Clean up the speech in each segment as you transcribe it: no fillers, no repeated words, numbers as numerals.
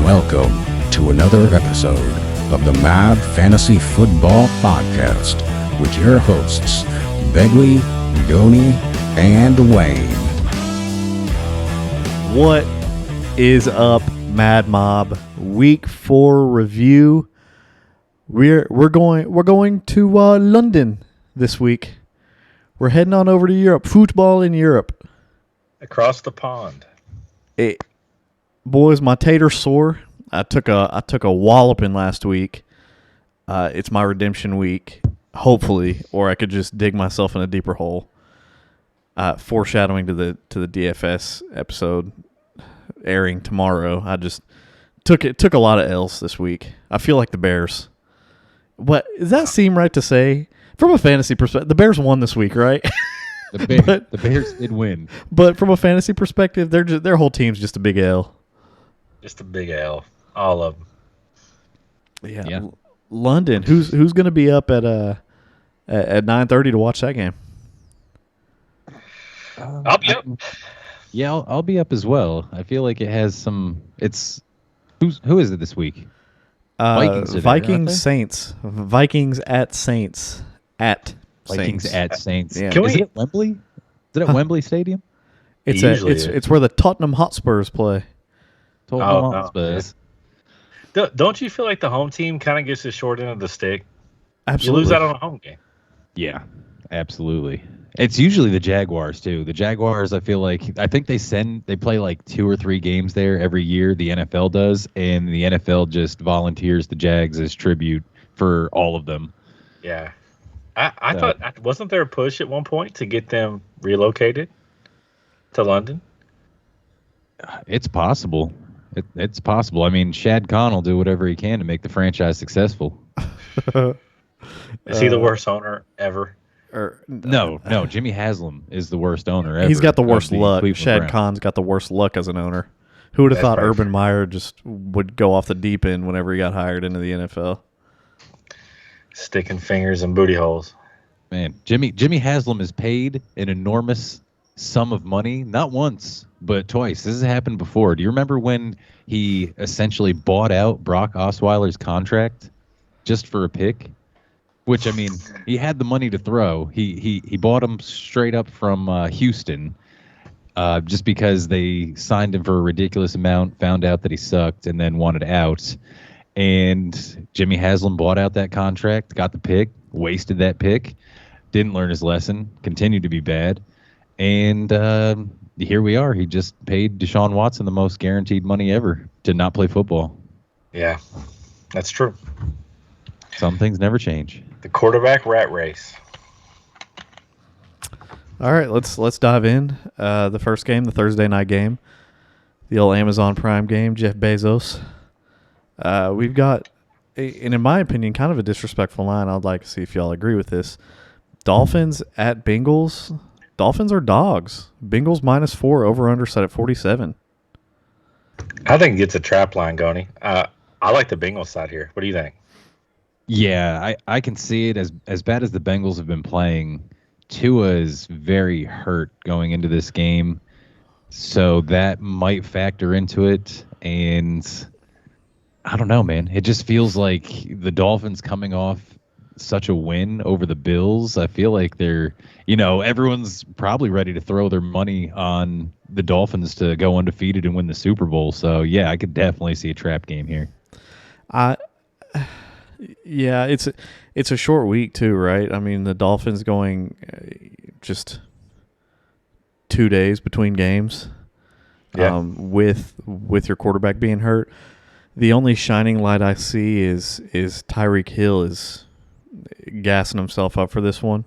Welcome to another episode of the Mad Fantasy Football Podcast with your hosts, Begley, Goni, and Wayne. What is up, Mad Mob? Week 4 review. We're going to London this week. We're heading on over to Europe. Football in Europe. Across the pond. Boys, my tater sore. I took a walloping last week. It's my redemption week, hopefully, or I could just dig myself in a deeper hole. Foreshadowing to the DFS episode airing tomorrow. I just took a lot of L's this week. I feel like the Bears. What does that seem right to say? From a fantasy perspective, the Bears won this week, right? The Bears did win. But from a fantasy perspective, their whole team's just a big L. Just a big L. All of them. Yeah. London. Who's going to be up at 9:30 to watch that game? I'll be up. Yeah, I'll be up as well. I feel like it has some. Who is it this week? Vikings are there, aren't they? Saints. Vikings at Saints. Vikings at Saints. Yeah. Is it at Wembley? Is it at Wembley Stadium? It's where the Tottenham Hotspurs play. Tottenham Hotspurs. Don't you feel like the home team kind of gets the short end of the stick? Absolutely. You lose out on a home game. Yeah, absolutely. It's usually the Jaguars too. The Jaguars, I think they play like 2 or 3 games there every year. The NFL does, and the NFL just volunteers the Jags as tribute for all of them. Yeah, I thought, wasn't there a push at one point to get them relocated to London? It's possible. It's possible. I mean, Shad Khan will do whatever he can to make the franchise successful. Is he the worst owner ever? No. Jimmy Haslam is the worst owner ever. He's got the worst luck. Cleveland Shad Browns. Khan's got the worst luck as an owner. Who would have thought perfect. Urban Meyer just would go off the deep end whenever he got hired into the NFL? Sticking fingers in booty holes. Man, Jimmy Haslam is paid an enormous sum of money, not once, but twice. This has happened before. Do you remember when he essentially bought out Brock Osweiler's contract just for a pick? Which, I mean, he had the money to throw. He bought him straight up from Houston just because they signed him for a ridiculous amount, found out that he sucked, and then wanted out. And Jimmy Haslam bought out that contract, got the pick, wasted that pick, didn't learn his lesson, continued to be bad. And here we are. He just paid Deshaun Watson the most guaranteed money ever to not play football. Yeah, that's true. Some things never change. The quarterback rat race. All right, let's dive in. The first game, the Thursday night game, the old Amazon Prime game, Jeff Bezos. We've got, and in my opinion, kind of a disrespectful line. I'd like to see if y'all agree with this. Dolphins at Bengals. Dolphins are dogs. Bengals -4, over-under set at 47. I think it's a trap line, Goni. I like the Bengals side here. What do you think? Yeah, I can see it. As bad as the Bengals have been playing, Tua is very hurt going into this game. So that might factor into it. And I don't know, man. It just feels like the Dolphins coming off such a win over the Bills. I feel like they're, everyone's probably ready to throw their money on the Dolphins to go undefeated and win the Super Bowl. So, yeah, I could definitely see a trap game here. Yeah, it's a short week too, right? I mean, the Dolphins going just 2 days between games. Yeah. With your quarterback being hurt. The only shining light I see is Tyreek Hill is gassing himself up for this one.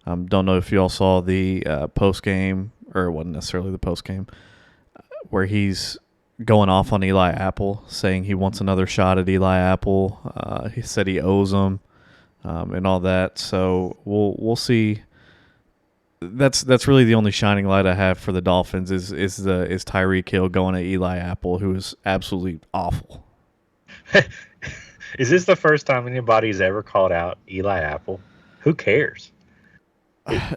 Don't know if you all saw the post game, or it wasn't necessarily the post game, where he's going off on Eli Apple, saying he wants another shot at Eli Apple. He said he owes him, and all that. So we'll see. That's really the only shining light I have for the Dolphins is Tyreek Hill going at Eli Apple, who is absolutely awful. Is this the first time anybody's ever called out Eli Apple? Who cares?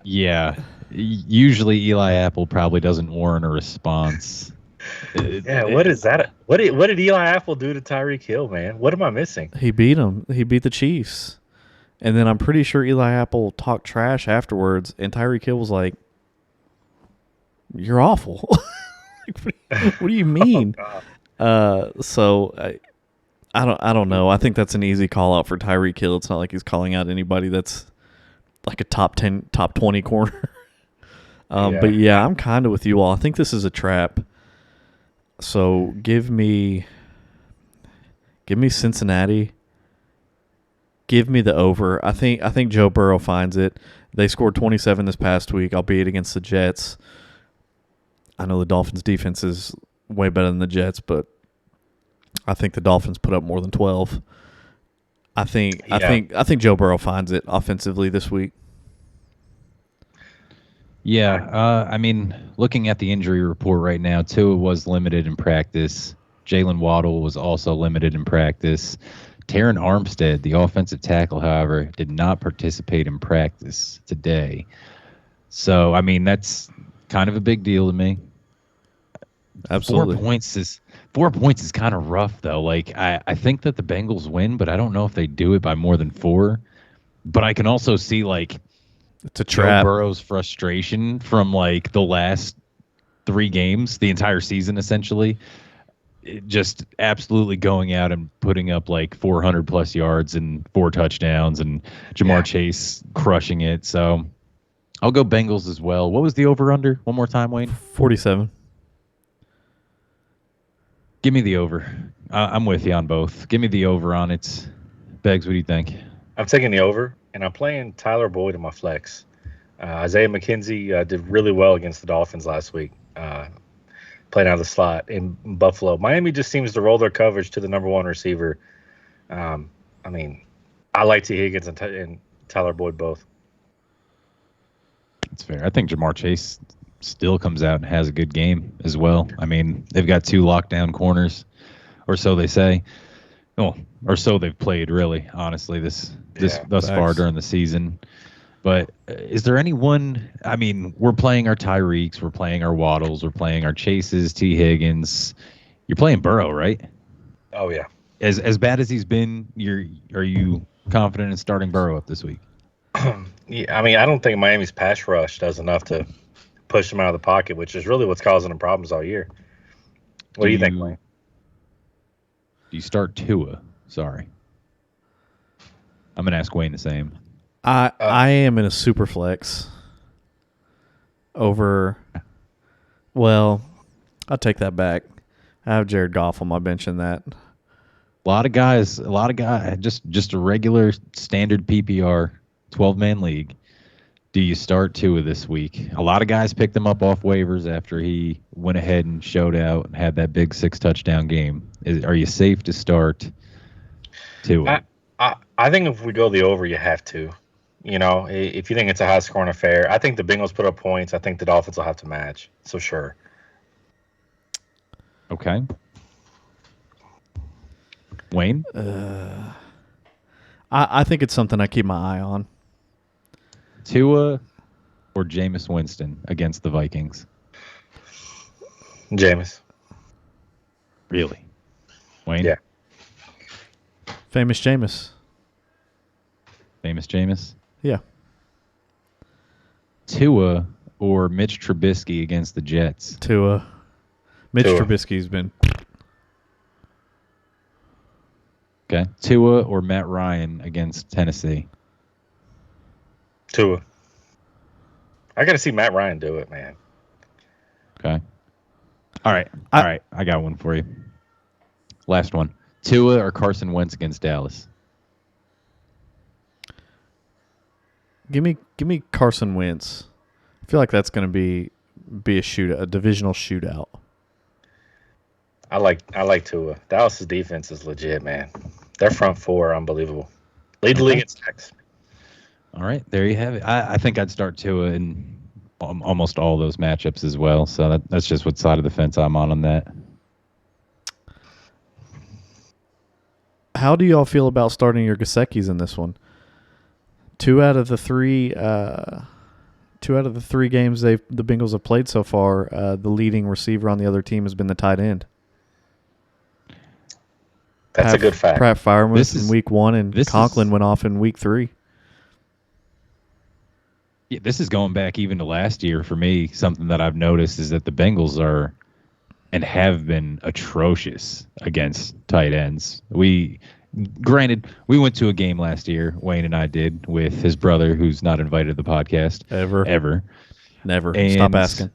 Yeah. Usually Eli Apple probably doesn't warrant a response. Yeah, what is that? What did Eli Apple do to Tyreek Hill, man? What am I missing? He beat him. He beat the Chiefs. And then I'm pretty sure Eli Apple talked trash afterwards, and Tyreek Hill was like, "You're awful." What do you mean? I don't know. I think that's an easy call out for Tyreek Hill. It's not like he's calling out anybody that's like a top 10, top 20 corner. But yeah, I'm kind of with you all. I think this is a trap. So give me Cincinnati. Give me the over. I think Joe Burrow finds it. They scored 27 this past week, albeit against the Jets. I know the Dolphins' defense is way better than the Jets, but I think the Dolphins put up more than 12. I think Joe Burrow finds it offensively this week. Yeah, I mean, looking at the injury report right now, Tua was limited in practice. Jalen Waddle was also limited in practice. Taron Armstead, the offensive tackle, however, did not participate in practice today. So, I mean, that's kind of a big deal to me. Absolutely. 4 points is kind of rough, though. Like, I think that the Bengals win, but I don't know if they do it by more than 4. But I can also see, like, it's a trap. Joe Burrow's frustration from, like, the last 3 games, the entire season, essentially, just absolutely going out and putting up, like, 400-plus yards and 4 touchdowns, and Jamar Chase crushing it. So I'll go Bengals as well. What was the over-under? One more time, Wayne. 47. Give me the over. I'm with you on both. Give me the over on it. Beggs, what do you think? I'm taking the over, and I'm playing Tyler Boyd in my flex. Isaiah McKenzie did really well against the Dolphins last week, playing out of the slot in Buffalo. Miami just seems to roll their coverage to the number 1 receiver. I mean, I like T. Higgins and Tyler Boyd both. That's fair. I think Jamar Chase still comes out and has a good game as well. I mean, they've got 2 lockdown corners, or so they say. Oh, or so they've played, really, honestly, thus far during the season. But is there anyone? I mean, we're playing our Tyreeks, we're playing our Waddles, we're playing our Chases, T. Higgins. You're playing Burrow, right? Oh yeah. As bad as he's been, are you confident in starting Burrow up this week? Yeah, I mean, I don't think Miami's pass rush does enough to push him out of the pocket, which is really what's causing them problems all year. What do you think, Wayne? Do you start Tua? Sorry. I'm going to ask Wayne the same. I am in a super flex over. Well, I'll take that back. I have Jared Goff on my bench in that. A lot of guys, just a regular standard PPR 12-man league. Do you start Tua this week? A lot of guys picked him up off waivers after he went ahead and showed out and had that big 6-touchdown game. Are you safe to start Tua? I think if we go the over, you have to. You know, if you think it's a high-scoring affair, I think the Bengals put up points. I think the Dolphins will have to match. So sure. Okay. Wayne? I think it's something I keep my eye on. Tua or Jameis Winston against the Vikings? Jameis. Really? Wayne? Yeah. Famous Jameis. Famous Jameis? Yeah. Tua or Mitch Trubisky against the Jets? Tua. Mitch Trubisky's been... Okay. Tua or Matt Ryan against Tennessee? Tua. I got to see Matt Ryan do it, man. Okay. All right. I got one for you. Last one. Tua or Carson Wentz against Dallas? Give me Carson Wentz. I feel like that's going to be a shootout, a divisional shootout. I like Tua. Dallas' defense is legit, man. Their front 4 are unbelievable. Lead the league in sacks. All right, there you have it. I think I'd start Tua in almost all those matchups as well. So that's just what side of the fence I'm on that. How do y'all feel about starting your Gaseckis in this one? 2 out of the 3 2 out of the 3 games the Bengals have played so far, the leading receiver on the other team has been the tight end. That's a good fact. Pratt Firemouth in week 1, and Conklin went off in week 3. Yeah, this is going back even to last year for me. Something that I've noticed is that the Bengals are and have been atrocious against tight ends. Granted, we went to a game last year, Wayne and I did, with his brother, who's not invited to the podcast. Ever. Never. And Stop asking.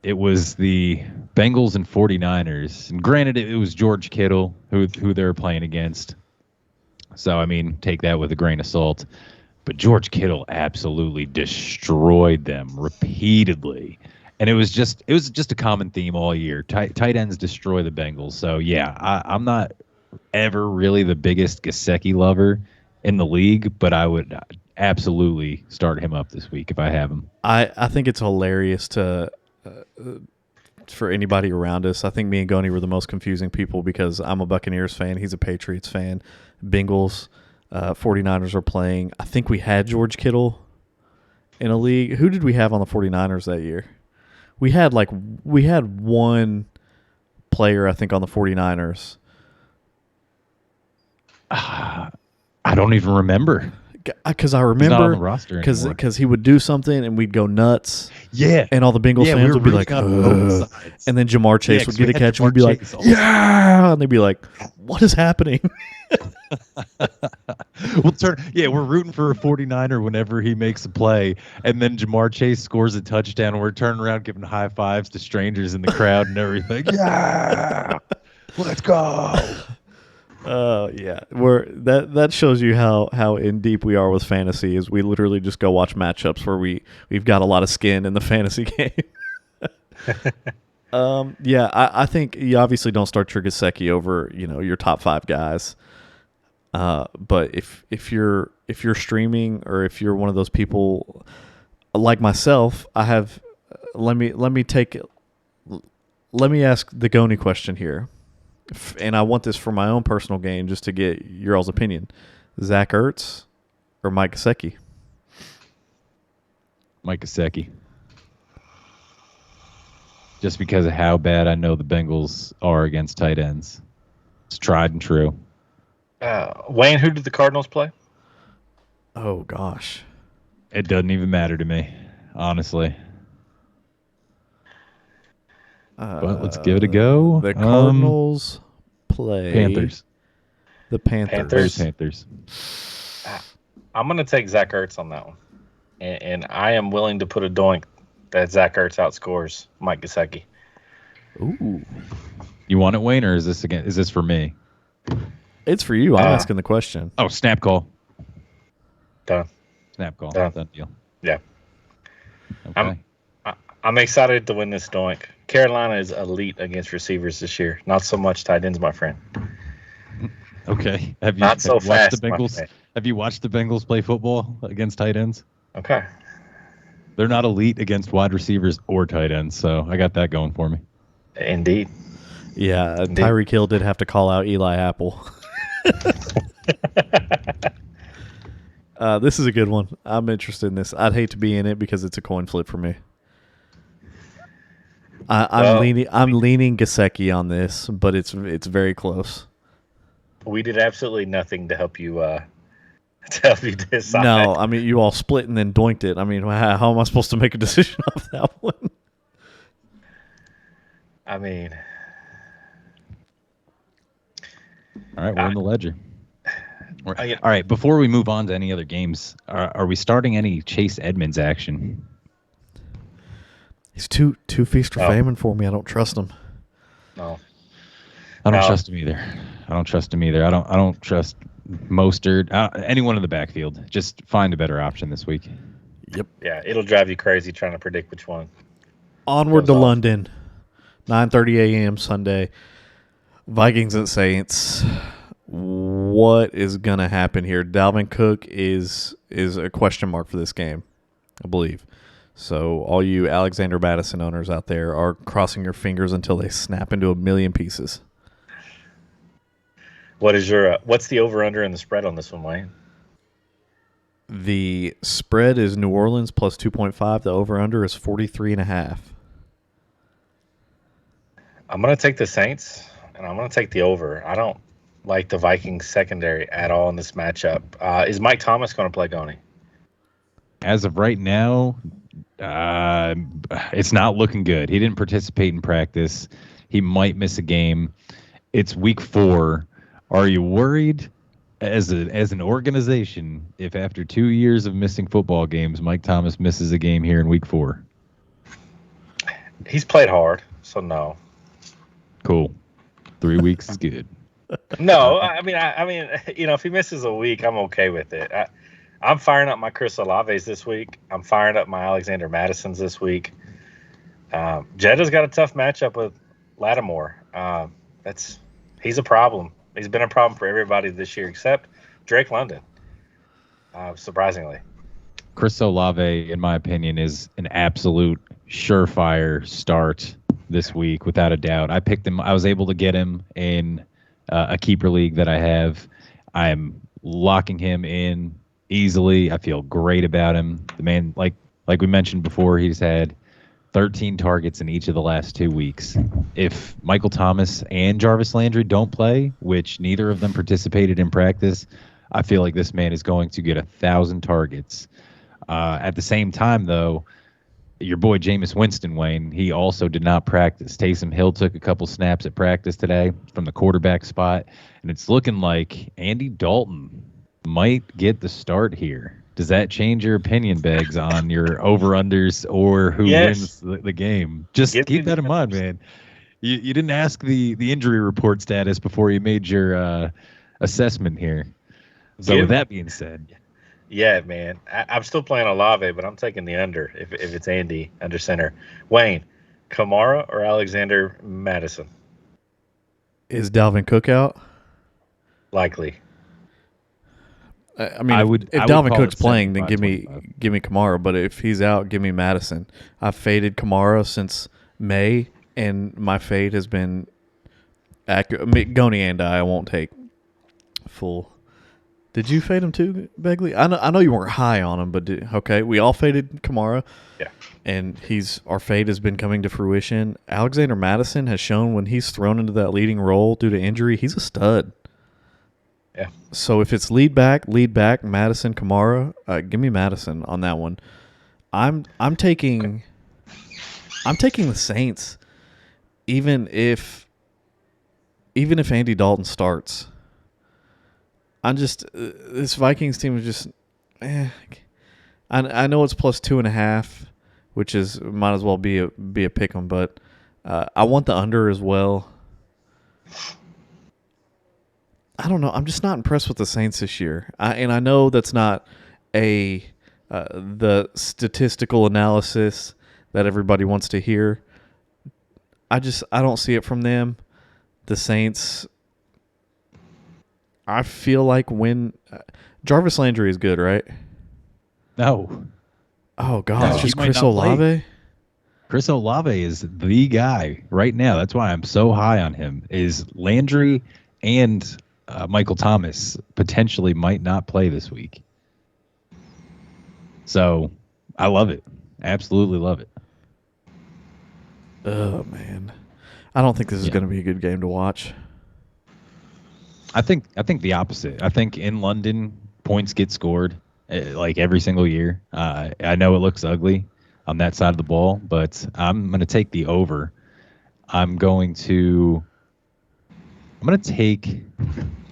It was the Bengals and 49ers. And granted, it was George Kittle who they were playing against. So, I mean, take that with a grain of salt. But George Kittle absolutely destroyed them repeatedly. And it was just a common theme all year. Tight ends destroy the Bengals. So, yeah, I'm not ever really the biggest Gesicki lover in the league, but I would absolutely start him up this week if I have him. I think it's hilarious for anybody around us. I think me and Goni were the most confusing people because I'm a Buccaneers fan. He's a Patriots fan. Bengals, 49ers are playing. I think we had George Kittle in a league. Who did we have on the 49ers that year? We had one player, I think, on the 49ers. I don't even remember. Because I remember he's not on the roster because he would do something and we'd go nuts. Yeah. And all the Bengals fans would be like, and then Jamar Chase would get a catch and we'd be like, yeah. And they'd be like, what is happening? We're rooting for a 49er whenever he makes a play. And then Jamar Chase scores a touchdown and we're turning around giving high fives to strangers in the crowd and everything. Yeah. Let's go. Yeah, that shows you how in deep we are with fantasy. Is we literally just go watch matchups where we've got a lot of skin in the fantasy game. I think you obviously don't start your Gesicki over your top 5 guys. But if you're streaming or if you're one of those people like myself, I have let me ask the Goni question here. And I want this for my own personal game just to get your all's opinion. Zach Ertz or Mike Gesicki? Mike Gesicki. Just because of how bad I know the Bengals are against tight ends. It's tried and true. Wayne, who did the Cardinals play? Oh, gosh. It doesn't even matter to me, honestly. But let's give it a go. The Cardinals play Panthers. The Panthers. I'm going to take Zach Ertz on that one. And I am willing to put a doink that Zach Ertz outscores Mike Gesicki. Ooh. You want it, Wayne, or is this for me? It's for you. I'm asking the question. Oh, snap call. Done. Snap call. Done Deal. Yeah. Okay. I'm excited to win this doink. Carolina is elite against receivers this year. Not so much tight ends, my friend. Okay. Have you watched the Bengals? Have you watched the Bengals play football against tight ends? Okay. They're not elite against wide receivers or tight ends, so I got that going for me. Indeed. Yeah, Tyreek Hill did have to call out Eli Apple. This is a good one. I'm interested in this. I'd hate to be in it because it's a coin flip for me. I'm leaning Gesicki on this, but it's very close. We did absolutely nothing to help you decide. No, I mean you all split and then doinked it. I mean, how am I supposed to make a decision off that one? I mean, all right, we're in the ledger. All right, before we move on to any other games, are we starting any Chase Edmonds action? He's too feast or famine for me. I don't trust him. No. I don't trust him either. I don't trust Mostert. Anyone in the backfield. Just find a better option this week. Yep. Yeah, it'll drive you crazy trying to predict which one. Onward to London. 9:30 a.m. Sunday. Vikings and Saints. What is gonna happen here? Dalvin Cook is a question mark for this game, I believe. So all you Alexander Madison owners out there are crossing your fingers until they snap into a million pieces. What's the over under and the spread on this one, Wayne? The spread is New Orleans plus 2.5. The over-under is 43.5. I'm going to take the Saints, and I'm going to take the over. I don't like the Vikings secondary at all in this matchup. Is Mike Thomas going to play Goni? As of right now, it's not looking good. He didn't participate in practice. He might miss a game. It's week 4. Are you worried as an organization if after 2 years of missing football games, Mike Thomas misses a game here in week 4? He's played hard, so no. Cool. 3 weeks is good. No, I mean, if he misses a week, I'm okay with it. I'm firing up my Chris Olaves this week. I'm firing up my Alexander Madisons this week. Jeddah's got a tough matchup with Lattimore. He's a problem. He's been a problem for everybody this year except Drake London, surprisingly. Chris Olave, in my opinion, is an absolute surefire start this week, without a doubt. I picked him. I was able to get him in a keeper league that I have. I'm locking him in easily. I feel great about him. The man, like we mentioned before, he's had 13 targets in each of the last 2 weeks. If Michael Thomas and Jarvis Landry don't play, which neither of them participated in practice, I feel like this man is going to get 1,000 targets. At the same time, though, your boy Jameis Winston, Wayne, he also did not practice. Taysom Hill took a couple snaps at practice today from the quarterback spot, and it's looking like Andy Dalton might get the start here. Does that change your opinion, Beggs, on your over-unders or who wins the game? Just keep that in mind, man. You didn't ask the injury report status before you made your assessment here. So with that being said. Yeah, man. I'm still playing Olave, but I'm taking the under if it's Andy under center. Wayne, Kamara or Alexander Madison? Is Dalvin Cook out? Likely. I mean, if Dalvin Cook's playing, then give me Kamara. But if he's out, give me Madison. I've faded Kamara since May, and my fade has been accurate. Goni and I won't take full. Did you fade him too, Begley? I know you weren't high on him, but okay, we all faded Kamara. Yeah, and our fade has been coming to fruition. Alexander Madison has shown when he's thrown into that leading role due to injury, he's a stud. Yeah. So if it's lead back, Madison, Kamara, give me Madison on that one. I'm taking the Saints, even if Andy Dalton starts. I'm just this Vikings team is just. I know it's plus 2.5, which is might as well be a pick 'em, but I want the under as well. I don't know. I'm just not impressed with the Saints this year. I know that's not the statistical analysis that everybody wants to hear. I don't see it from them. The Saints, I feel like when Jarvis Landry is good, right? No. Oh, God. It's just Chris Olave? Chris Olave is the guy right now. That's why I'm so high on him, is Landry and Michael Thomas potentially might not play this week. So I love it. Absolutely love it. Oh, man. I don't think this is going to be a good game to watch. I think the opposite. I think in London, points get scored like every single year. I know it looks ugly on that side of the ball, but I'm going to take the over. I'm going to take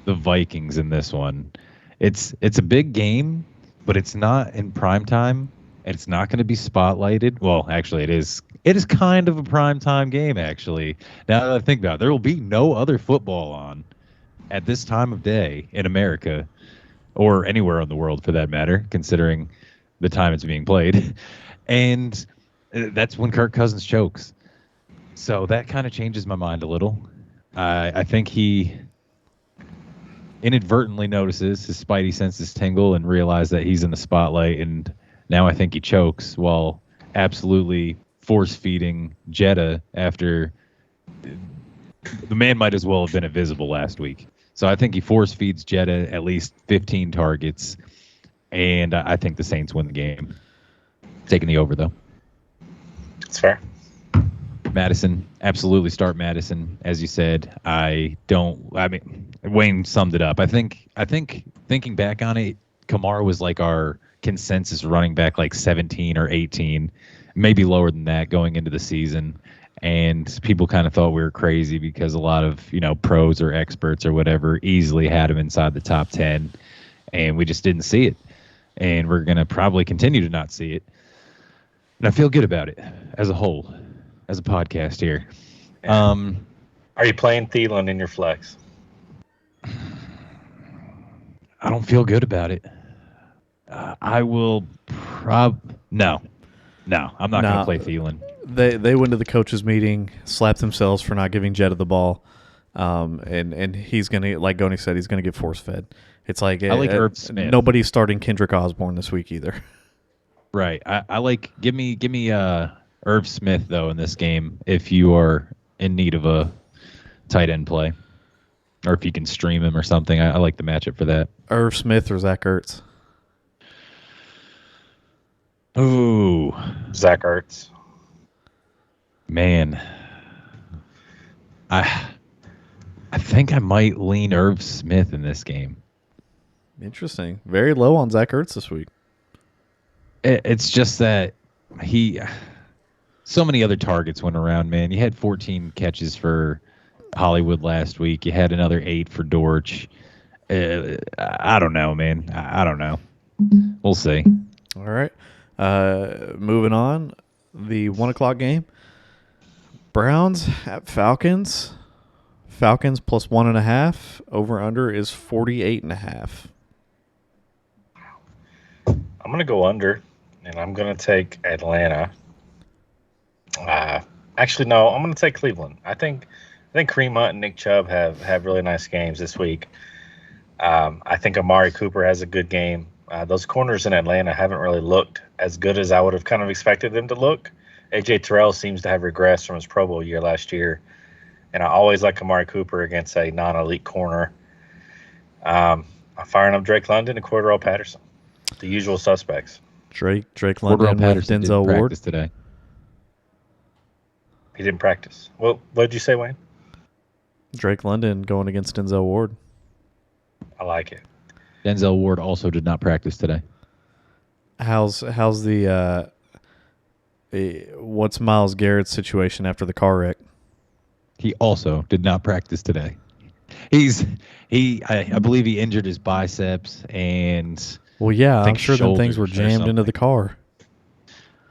the Vikings in this one. It's a big game, but it's not in prime time, and it's not going to be spotlighted. Well, actually, it is. It is kind of a prime time game, actually. Now that I think about it, there will be no other football on at this time of day in America, or anywhere in the world for that matter, considering the time it's being played. And that's when Kirk Cousins chokes. So that kind of changes my mind a little. I think he inadvertently notices his spidey senses tingle and realize that he's in the spotlight, and now I think he chokes while absolutely force-feeding Jeddah after the man might as well have been invisible last week. So I think he force-feeds Jeddah at least 15 targets. And I think the Saints win the game. Taking the over, though. It's fair. Madison, absolutely start Madison. As you said, Wayne summed it up. I think thinking back on it, Kamara was like our consensus running back, like 17 or 18, maybe lower than that going into the season. And people kind of thought we were crazy because a lot of, pros or experts or whatever easily had him inside the top 10. And we just didn't see it. And we're going to probably continue to not see it. And I feel good about it as a whole, as a podcast here. Yeah. Are you playing Thielen in your flex? I don't feel good about it. I will No, I'm not going to play Thielen. They went to the coaches meeting, slapped themselves for not giving Jetta the ball, and he's gonna, like Goni said, he's gonna get force fed. It's like I like Irv Smith. Nobody's starting Kendrick Osborne this week either. Right. I like give me Irv Smith though in this game if you are in need of a tight end play, or if you can stream him or something. I like the matchup for that. Irv Smith or Zach Ertz? Ooh, Zach Ertz. Man, I think I might lean Irv Smith in this game. Interesting. Very low on Zach Ertz this week. It's just that so many other targets went around, man. You had 14 catches for Hollywood last week. You had another 8 for Dortch. I don't know, man. I don't know. We'll see. All right. Moving on. The 1:00 game. Browns at Falcons. Falcons plus 1.5. Over under is 48.5. I'm going to go under, and I'm going to take Atlanta. Actually, no, I'm going to take Cleveland. I think Kareem Hunt and Nick Chubb have really nice games this week. I think Amari Cooper has a good game. Those corners in Atlanta haven't really looked as good as I would have kind of expected them to look. A.J. Terrell seems to have regressed from his Pro Bowl year last year. And I always like Amari Cooper against a non-elite corner. I'm firing up Drake London and Cordell Patterson. The usual suspects. Drake London with Denzel Ward today. He didn't practice. Well, what did you say, Wayne? Drake London going against Denzel Ward. I like it. Denzel Ward also did not practice today. How's the what's Myles Garrett's situation after the car wreck? He also did not practice today. I believe he injured his biceps and well, yeah, I'm sure them things were jammed into the car.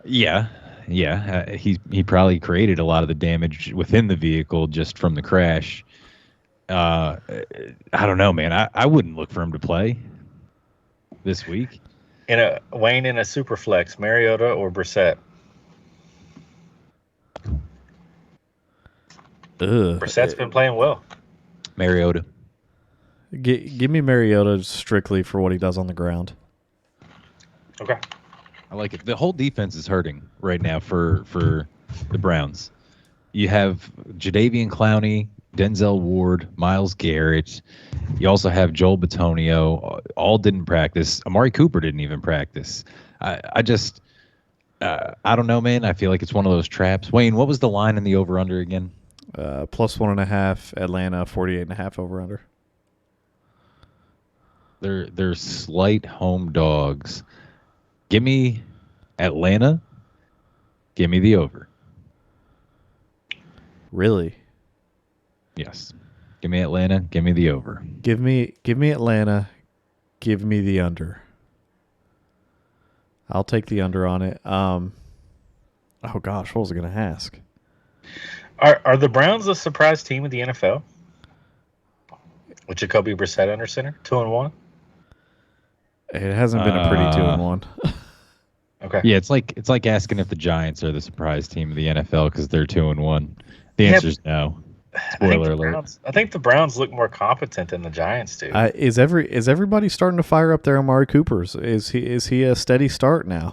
Yeah. He probably created a lot of the damage within the vehicle just from the crash. I don't know, man. I wouldn't look for him to play this week. Wayne in a super flex, Mariota or Brissett? Brissett's been playing well. Mariota. Give me Mariota strictly for what he does on the ground. Okay. I like it. The whole defense is hurting right now for the Browns. You have Jadeveon Clowney, Denzel Ward, Myles Garrett. You also have Joel Bitonio. All didn't practice. Amari Cooper didn't even practice. I don't know, man. I feel like it's one of those traps. Wayne, what was the line in the over-under again? Plus 1.5. Atlanta 48.5 over-under. They're slight home dogs. Give me Atlanta. Give me the over. Really? Yes. Give me Atlanta. Give me the over. Give me Atlanta. Give me the under. I'll take the under on it. Oh gosh, what was I going to ask? Are the Browns a surprise team of the NFL? With Jacoby Brissett under center, 2-1. It hasn't been a pretty 2-1. Okay. Yeah, it's like asking if the Giants are the surprise team of the NFL because they're 2-1. The answer is no. Spoiler alert. I think the Browns look more competent than the Giants do. Is everybody starting to fire up their Amari Coopers? Is he a steady start now?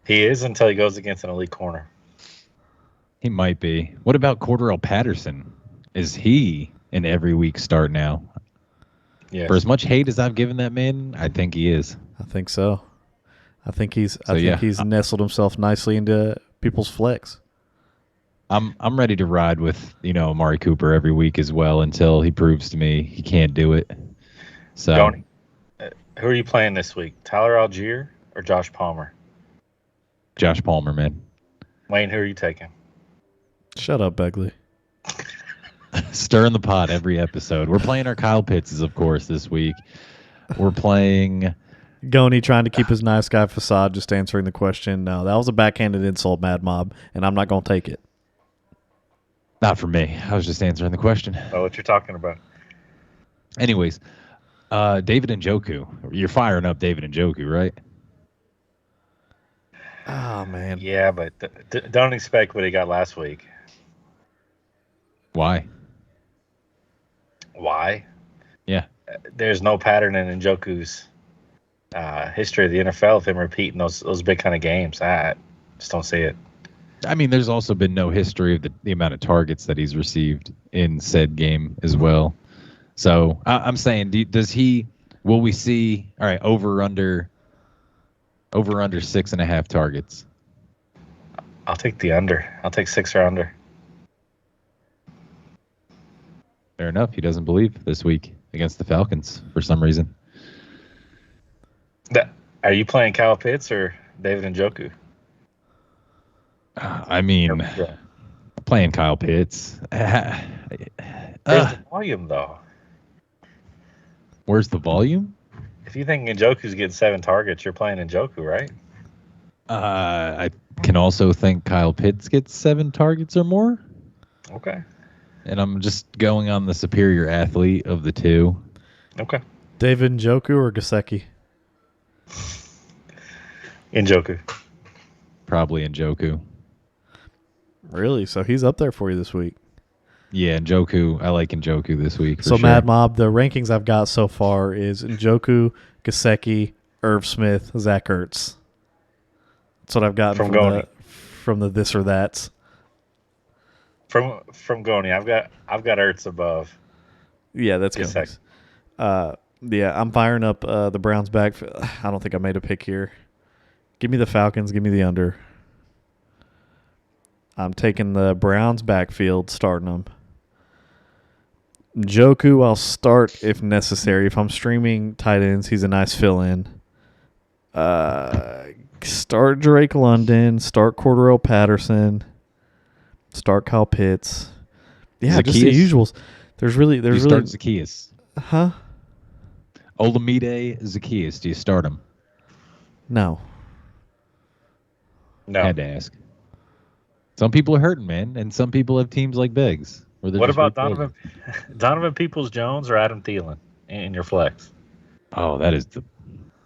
He is until he goes against an elite corner. He might be. What about Cordell Patterson? Is he an every week start now? Yes. For as much hate as I've given that man, I think he is. I think so. I think he's yeah. he's nestled himself nicely into people's flex. I'm ready to ride with Amari Cooper every week as well until he proves to me he can't do it. So, Donnie, who are you playing this week? Tyler Algier or Josh Palmer? Josh Palmer, man. Wayne, who are you taking? Shut up, Begley. Stirring the pot every episode. We're playing our Kyle Pittses, of course, this week. We're playing Goni trying to keep his nice guy facade, just answering the question. No, that was a backhanded insult, Mad Mob, and I'm not going to take it. not for me. I was just answering the question. Oh, what you're talking about? Anyways, David Njoku. You're firing up David Njoku, right? Oh, man. Yeah, but don't expect what he got last week. Why? Why? Yeah. There's no pattern in Njoku's history of the NFL of him repeating those big kind of games. I just don't see it. I mean, there's also been no history of the amount of targets that he's received in said game as well. So I'm saying, will we see, all right, over under 6.5 targets? I'll take the under. I'll take 6 or under. Fair enough. He doesn't believe this week against the Falcons for some reason. Are you playing Kyle Pitts or David Njoku? I mean, playing Kyle Pitts. There's the volume, though. Where's the volume? If you think Njoku's getting 7 targets, you're playing Njoku, right? I can also think Kyle Pitts gets 7 targets or more. Okay. And I'm just going on the superior athlete of the two. Okay. David Njoku or Gesicki? Njoku. Probably Njoku. Really? So he's up there for you this week. Yeah, Njoku. I like Njoku this week. So sure. Mad Mob, the rankings I've got so far is Njoku, Gesicki, Irv Smith, Zach Ertz. That's what I've got from the this or that's. From Goni, I've got Ertz above. Yeah, that's good. Yeah, I'm firing up the Browns back. I don't think I made a pick here. Give me the Falcons. Give me the under. I'm taking the Browns backfield, starting them. Njoku, I'll start if necessary. If I'm streaming tight ends, he's a nice fill-in. Start Drake London. Start Cordero Patterson. Start Kyle Pitts. Yeah, Zacchaeus? just the usuals. There's really start Zacchaeus. Huh? Olamide Zacchaeus. Do you start him? No. Had to ask. Some people are hurting, man, and some people have teams like Beggs. What about Donovan Peoples-Jones or Adam Thielen in your flex? Oh, that is the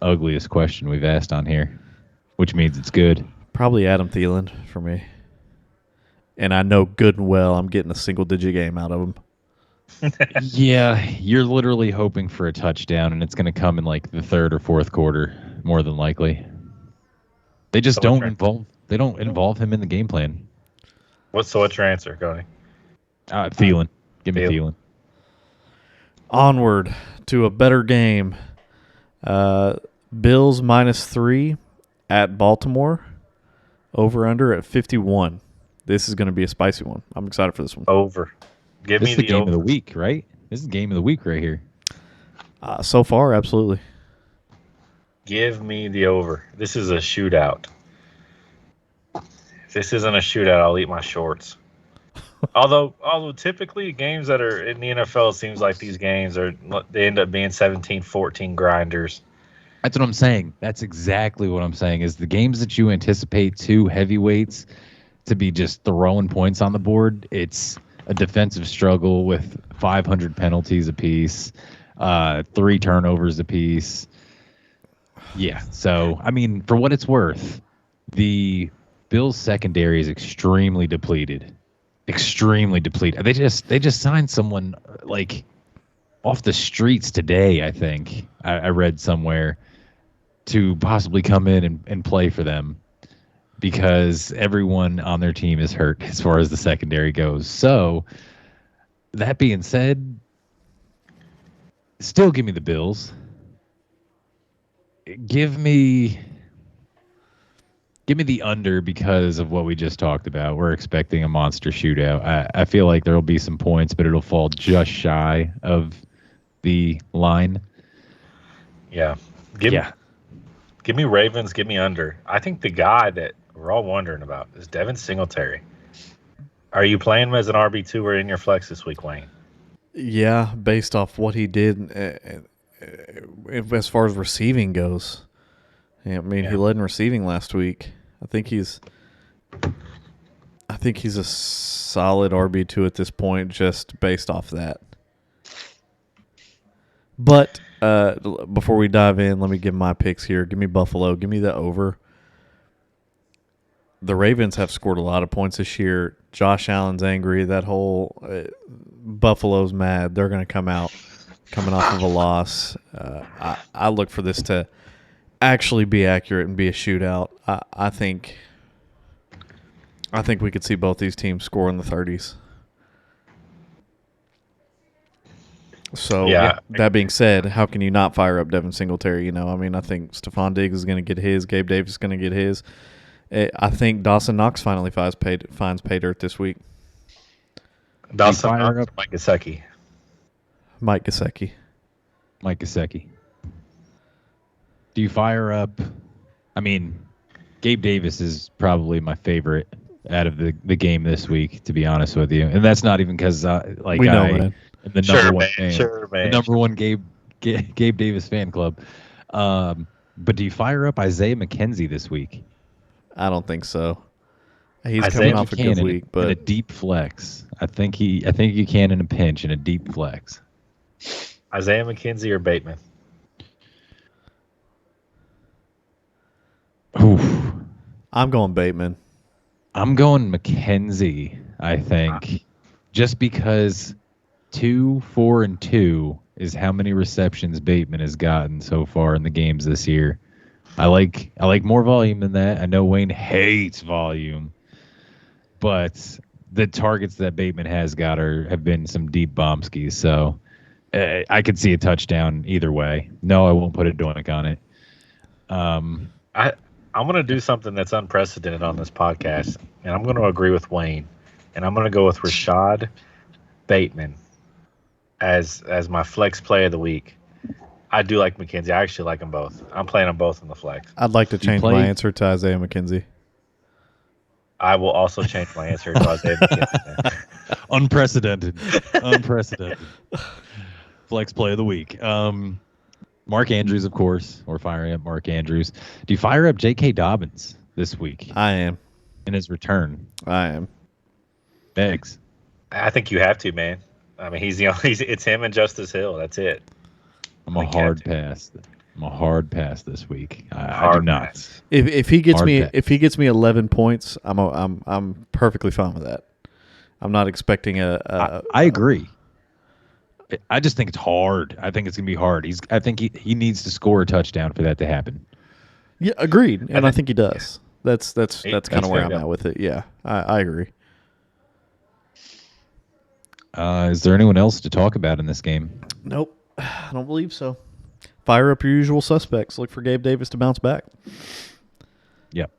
ugliest question we've asked on here, which means it's good. Probably Adam Thielen for me. And I know good and well I'm getting a single-digit game out of him. Yeah, you're literally hoping for a touchdown, and it's going to come in like the third or fourth quarter, more than likely. They just don't involve him in the game plan. What's your answer, Goni? Thielen. Give me Thielen. Onward to a better game. Bills -3 at Baltimore. Over under at 51. This is going to be a spicy one. I'm excited for this one. Over. This is the game of the week, right? This is the game of the week right here. So far, absolutely. Give me the over. This is a shootout. If this isn't a shootout, I'll eat my shorts. Although typically games that are in the NFL, it seems like these games they end up being 17-14 grinders. That's what I'm saying. That's exactly what I'm saying. Is the games that you anticipate two heavyweights to be just throwing points on the board, it's a defensive struggle with 500 penalties apiece, 3 turnovers apiece. Yeah. So, I mean, for what it's worth, the Bills secondary is extremely depleted. Extremely depleted. They just signed someone like off the streets today, I think. I read somewhere to possibly come in and play for them because everyone on their team is hurt as far as the secondary goes. So, that being said, Still give me the Bills. Give me the under because of what we just talked about. We're expecting a monster shootout. I feel like there will be some points, but it'll fall just shy of the line. Yeah. Give me Ravens. Give me under. I think the guy that we're all wondering about is Devin Singletary. Are you playing him as an RB2 or in your flex this week, Wayne? Yeah, based off what he did as far as receiving goes. Yeah, I mean, he led in receiving last week. I think he's a solid RB2 at this point, just based off that. But before we dive in, let me give my picks here. Give me Buffalo. Give me the over. The Ravens have scored a lot of points this year. Josh Allen's angry. That whole Buffalo's mad. They're going to come out coming off of a loss. I look for this to actually be accurate and be a shootout. I think we could see both these teams score in the 30s. So, that being said, how can you not fire up Devin Singletary? I mean, I think Stephon Diggs is going to get his. Gabe Davis is going to get his. I think Dawson Knox finally finds pay dirt this week. Dawson Knox or Mike Gesicki? Mike Gesicki. Mike Gesicki. Do you fire up? I mean, Gabe Davis is probably my favorite out of the game this week, to be honest with you. And that's not even because I'm the number one fan. The number one Gabe Davis fan club. But do you fire up Isaiah McKenzie this week? I don't think so. He's coming off a good week, but in a deep flex. I think you can in a pinch in a deep flex. Isaiah McKenzie or Bateman? Oof. I'm going Bateman. I'm going McKenzie, I think. Just because 2, 4, and 2 is how many receptions Bateman has gotten so far in the games this year. I like more volume than that. I know Wayne hates volume, but the targets that Bateman has got have been some deep bombskis. So I could see a touchdown either way. No, I won't put a doink on it. I'm going to do something that's unprecedented on this podcast, and I'm going to agree with Wayne, and I'm going to go with Rashad Bateman as my flex play of the week. I do like McKenzie. I actually like them both. I'm playing them both in the flex. I'd like to change my answer to Isaiah McKenzie. I will also change my answer to Isaiah McKenzie. Unprecedented. Flex play of the week. Mark Andrews, of course. We're firing up Mark Andrews. Do you fire up J.K. Dobbins this week? I am. In his return? I am. Eggs. I think you have to, man. I mean, it's him and Justice Hill. That's it. I'm a hard pass this week. I do not. Pass. If he gets me 11 points, I'm perfectly fine with that. I'm not expecting I agree. I just think it's hard. I think it's gonna be hard. I think he needs to score a touchdown for that to happen. Yeah, agreed. And I think he does. That's kind of where I'm at with it. Yeah, I agree. Is there anyone else to talk about in this game? Nope. I don't believe so. Fire up your usual suspects. Look for Gabe Davis to bounce back. Yep.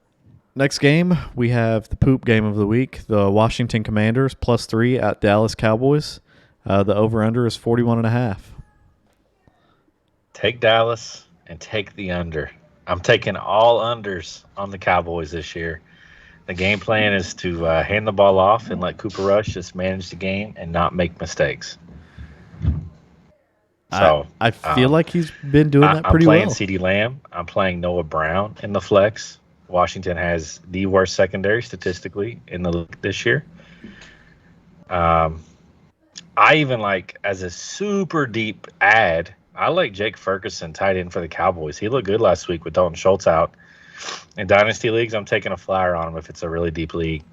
Next game, we have the poop game of the week. The Washington Commanders +3 at Dallas Cowboys. The over-under is 41.5. Take Dallas and take the under. I'm taking all unders on the Cowboys this year. The game plan is to hand the ball off and let Cooper Rush just manage the game and not make mistakes. So I feel like he's been doing that pretty well. I'm playing CeeDee Lamb. I'm playing Noah Brown in the flex. Washington has the worst secondary statistically in the league this year. I even like, as a super deep ad, I like Jake Ferguson tight end for the Cowboys. He looked good last week with Dalton Schultz out. In dynasty leagues, I'm taking a flyer on him if it's a really deep league.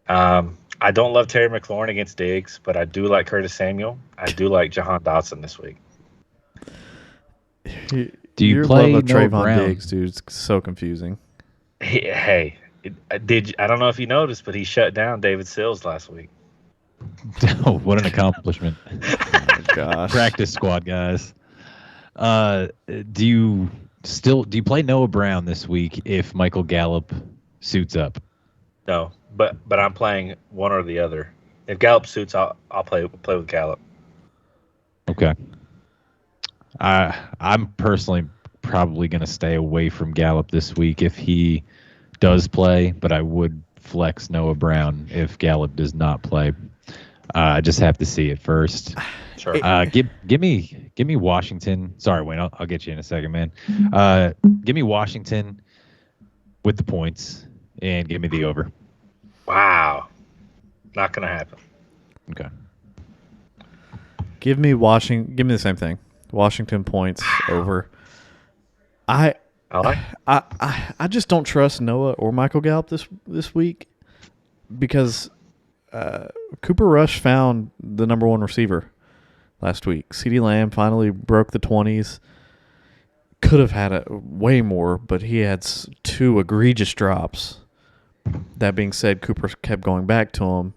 I don't love Terry McLaurin against Diggs, but I do like Curtis Samuel. I do like Jahan Dotson this week. Do you play Trayvon Brown? Diggs, dude? It's so confusing. Hey, I don't know if you noticed, but he shut down David Sills last week. Oh, what an accomplishment. gosh. Practice squad guys. Do you play Noah Brown this week if Michael Gallup suits up? No, but I'm playing one or the other. If Gallup suits, I'll play with Gallup. Okay. I'm personally probably going to stay away from Gallup this week if he does play, but I would flex Noah Brown if Gallup does not play. I just have to see it first. Sure. Give me Washington. Sorry, Wayne. I'll get you in a second, man. Give me Washington with the points and give me the over. Wow. Not gonna happen. Okay. Give me the same thing. Washington points over. I just don't trust Noah or Michael Gallup this week because Cooper Rush found the number one receiver last week. CeeDee Lamb finally broke the 20s. Could have had way more, but he had 2 egregious drops. That being said, Cooper kept going back to him.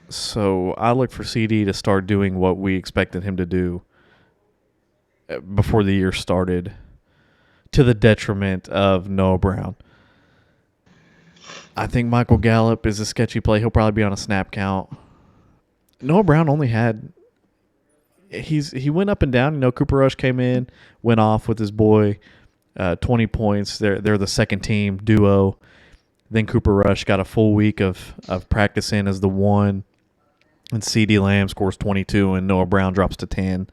So I look for CD to start doing what we expected him to do before the year started, to the detriment of Noah Brown. I think Michael Gallup is a sketchy play. He'll probably be on a snap count. Noah Brown only had he went up and down. You know, Cooper Rush came in, went off with his boy, 20 points. They're the second team duo. Then Cooper Rush got a full week of practice in as the one, and CeeDee Lamb scores 22, and Noah Brown drops to 10.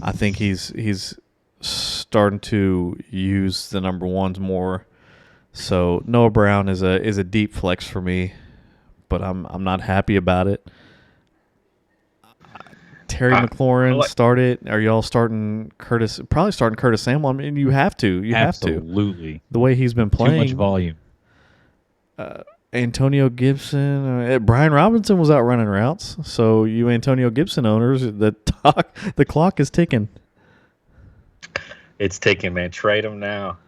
I think he's starting to use the number ones more. So Noah Brown is a deep flex for me, but I'm not happy about it. Terry McLaurin started. Are y'all starting Curtis? Probably starting Curtis Samuel. I mean, you have to. Absolutely. The way he's been playing. Too much volume. Antonio Gibson. Brian Robinson was out running routes. So you Antonio Gibson owners, the clock is ticking. It's ticking, man. Trade him now.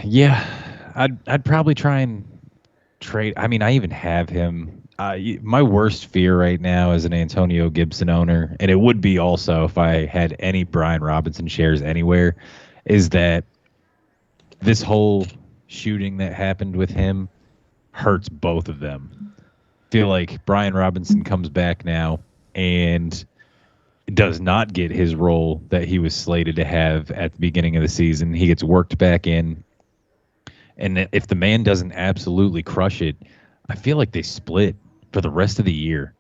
Yeah, I'd probably try and trade. I mean, I even have him. My worst fear right now as an Antonio Gibson owner, and it would be also if I had any Brian Robinson shares anywhere, is that this whole shooting that happened with him hurts both of them. Feel like Brian Robinson comes back now and does not get his role that he was slated to have at the beginning of the season. He gets worked back in. And if the man doesn't absolutely crush it, I feel like they split for the rest of the year.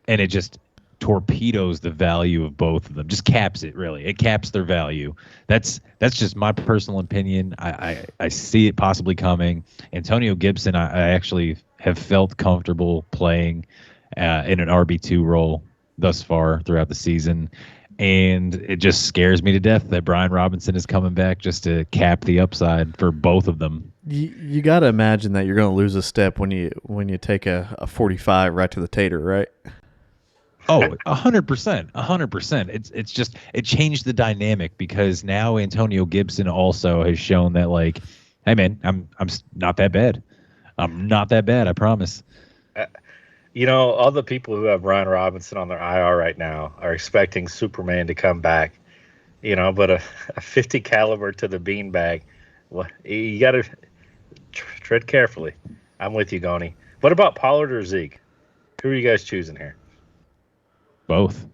And it just torpedoes the value of both of them. Just caps it, really. It caps their value. That's just my personal opinion. I see it possibly coming. Antonio Gibson, I actually have felt comfortable playing in an RB2 role thus far throughout the season. And it just scares me to death that Brian Robinson is coming back just to cap the upside for both of them. You got to imagine that you're going to lose a step when you take a 45 right to the tater, right? Oh, 100%, 100%. It's just it changed the dynamic because now Antonio Gibson also has shown that, like, hey man, I'm not that bad. I'm not that bad, I promise. You know, all the people who have Brian Robinson on their IR right now are expecting Superman to come back. You know, but a 50 caliber to the beanbag, well, you got to tread carefully. I'm with you, Goni. What about Pollard or Zeke? Who are you guys choosing here? Both.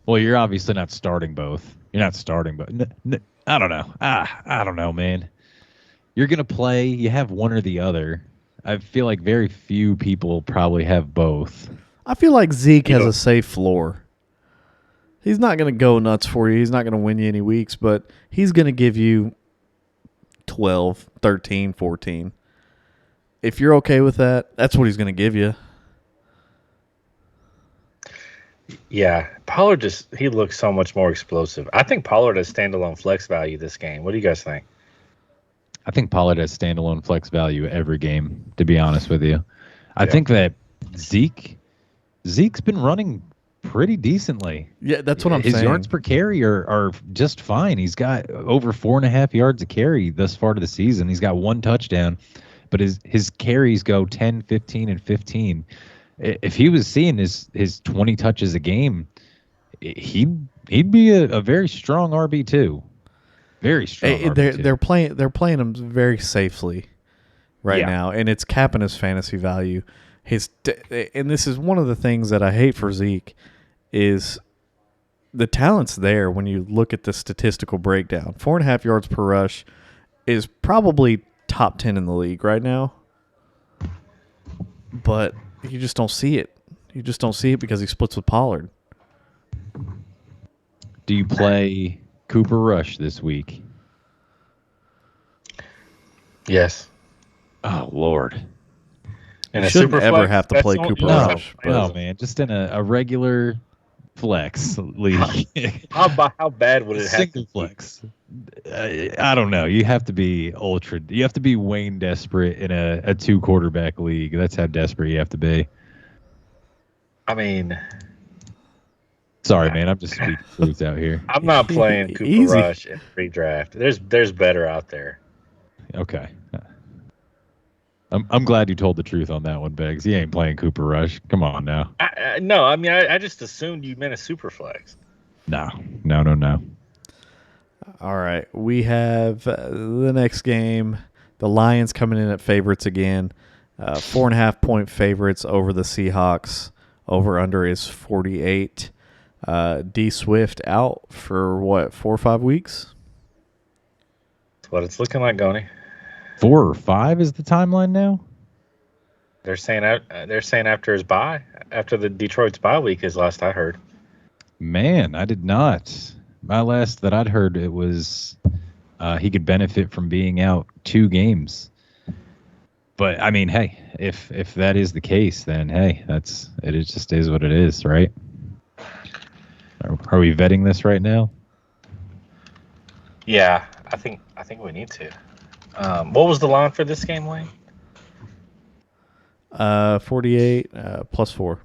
Well, you're obviously not starting both. You're not starting both. I don't know. I don't know, man. You're going to play. You have one or the other. I feel like very few people probably have both. I feel like Zeke has a safe floor. He's not going to go nuts for you. He's not going to win you any weeks, but he's going to give you 12, 13, 14. If you're okay with that, that's what he's going to give you. Yeah, Pollard he looks so much more explosive. I think Pollard has standalone flex value this game. What do you guys think? I think Pollard has standalone flex value every game, to be honest with you. I think that Zeke's been running pretty decently. Yeah, that's what I'm saying. His yards per carry are just fine. He's got over 4.5 yards a carry thus far to the season. He's got 1 touchdown, but his carries go 10, 15, and 15. if he was seeing his 20 touches a game, he'd be a very strong RB2. Very strong RB2. They're playing him very safely right now, and it's capping his fantasy value. And this is one of the things that I hate for Zeke is the talent's there when you look at the statistical breakdown. 4.5 yards per rush is probably top 10 in the league right now, but you just don't see it. You just don't see it because he splits with Pollard. Do you play Cooper Rush this week? Yes. Oh, Lord. And you shouldn't ever have to play Cooper Rush. No, man. Just in a regular flex league. How bad would it have Single flex. I don't know. You have to be ultra. You have to be Wayne desperate in a 2-quarterback league. That's how desperate you have to be. I mean, sorry, man. I'm just speaking truth out here. I'm not playing Cooper Rush in pre-draft. There's better out there. Okay. I'm glad you told the truth on that one, Beggs. He ain't playing Cooper Rush. Come on now. No, I mean, I just assumed you meant a super flex. No. All right. We have the next game. The Lions coming in at favorites again. 4.5-point favorites over the Seahawks. Over-under is 48. D Swift out for, 4 or 5 weeks? That's what it's looking like, Goni. 4 or 5 is the timeline now? They're saying after his bye, after the Detroit's bye week is last I heard. Man, I did not. My last that I'd heard, it was he could benefit from being out 2 games. But I mean, hey, if that is the case, then hey, it just is what it is, right? Are we vetting this right now? Yeah, I think we need to. What was the line for this game, Wayne? 48 plus 4.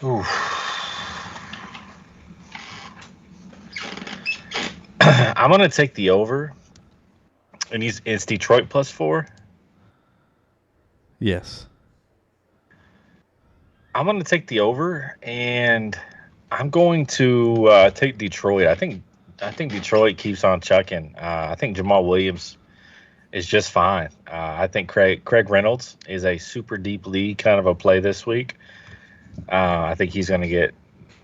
Oof. I'm gonna take the over, and it's Detroit plus 4. Yes. I'm gonna take the over, and I'm going to take Detroit. I think Detroit keeps on chucking. I think Jamal Williams is just fine. I think Craig Reynolds is a super deep league kind of a play this week. I think he's going to get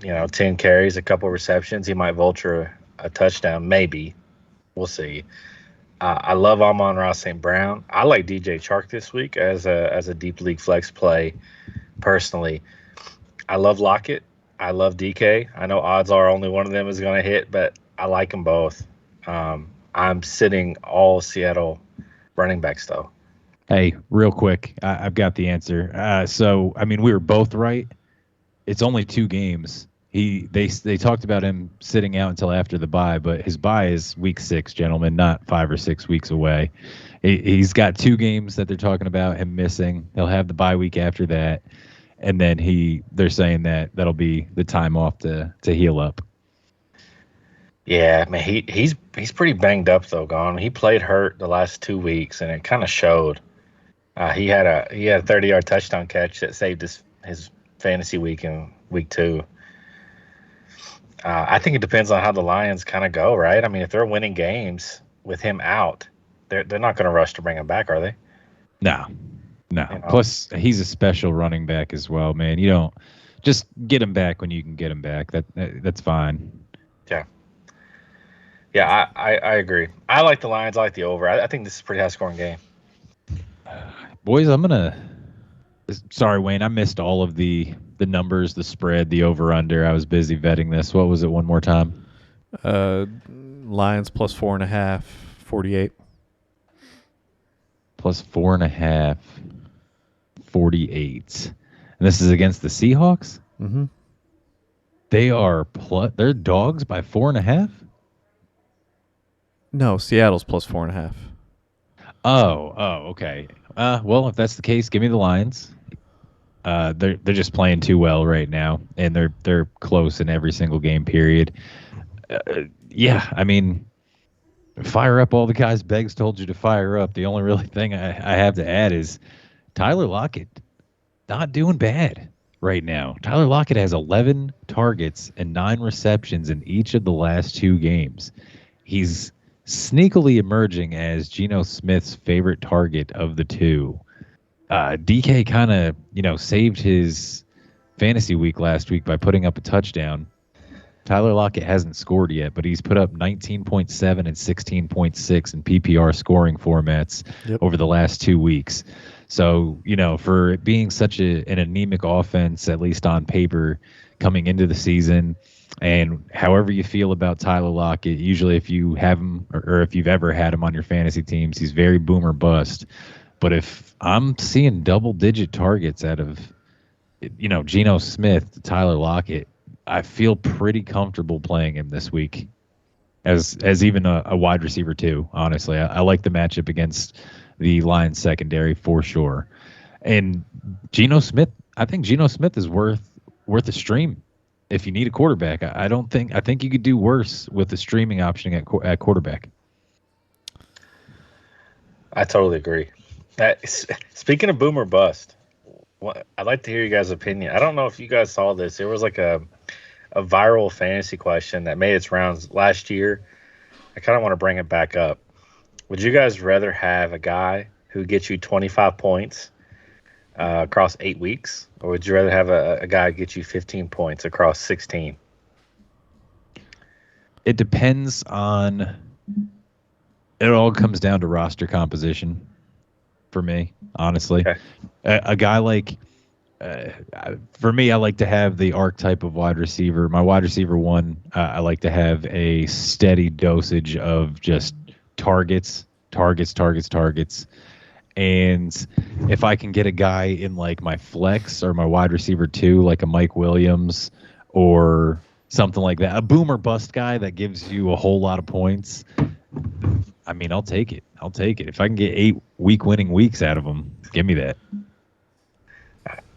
10 carries, a couple receptions. He might vulture a touchdown, maybe. We'll see. I love Amon-Ra St. Brown. I like DJ Chark this week as a deep league flex play. Personally, I love Lockett. I love DK. I know odds are only one of them is going to hit, but I like them both. I'm sitting all Seattle running backs, though. Hey, real quick, I've got the answer. So, I mean, we were both right. It's only 2 games. They talked about him sitting out until after the bye, but his bye is week 6, gentlemen, not 5 or 6 weeks away. He's got 2 games that they're talking about him missing. He'll have the bye week after that, and then they're saying that'll be the time off to heal up. Yeah, man, he's pretty banged up though. He played hurt the last 2 weeks, and it kind of showed. He had a 30-yard touchdown catch that saved his fantasy week in week 2. I think it depends on how the Lions kind of go, right? I mean, if they're winning games with him out, they're not going to rush to bring him back, are they? No. Plus, he's a special running back as well, man. You don't just get him back when you can get him back. That's fine. Yeah, I agree. I like the Lions. I like the over. I think this is a pretty high-scoring game. Boys, sorry, Wayne. I missed all of the numbers, the spread, the over-under. I was busy vetting this. What was it one more time? Lions plus 4.5, 48. Plus 4.5, 48. And this is against the Seahawks? Mm-hmm. They're dogs by 4.5? No, Seattle's plus 4.5. Oh, okay. Well, if that's the case, give me the Lions. They're just playing too well right now, and they're close in every single game period. Yeah, I mean, fire up all the guys Beggs told you to fire up. The only really thing I have to add is Tyler Lockett not doing bad right now. Tyler Lockett has 11 targets and 9 receptions in each of the last 2 games. He's sneakily emerging as Geno Smith's favorite target of the two. DK kind of, saved his fantasy week last week by putting up a touchdown. Tyler Lockett hasn't scored yet, but he's put up 19.7 and 16.6 in PPR scoring formats over the last 2 weeks. So, for it being such an anemic offense, at least on paper, coming into the season, and however you feel about Tyler Lockett, usually if you have him or if you've ever had him on your fantasy teams, he's very boom or bust. But if I'm seeing double-digit targets out of, Geno Smith to Tyler Lockett, I feel pretty comfortable playing him this week as even a wide receiver too. Honestly, I like the matchup against the Lions secondary for sure. And Geno Smith, I think Geno Smith is worth a stream if you need a quarterback. I think you could do worse with the streaming option at quarterback. I totally agree. Speaking of boom or bust, I'd like to hear you guys' opinion. I don't know if you guys saw this. There was like a viral fantasy question that made its rounds last year. I kind of want to bring it back up. Would you guys rather have a guy who gets you 25 points across 8 weeks, or would you rather have a guy get you 15 points across 16? It depends on. It all comes down to roster composition for me, honestly. Okay. A guy like. For me, I like to have the archetype of wide receiver. My wide receiver one, I like to have a steady dosage of just targets. And if I can get a guy in like my flex or my wide receiver two, like a Mike Williams or something like that, a boom or bust guy that gives you a whole lot of points, I mean, I'll take it. If I can get 8 winning weeks out of him, give me that.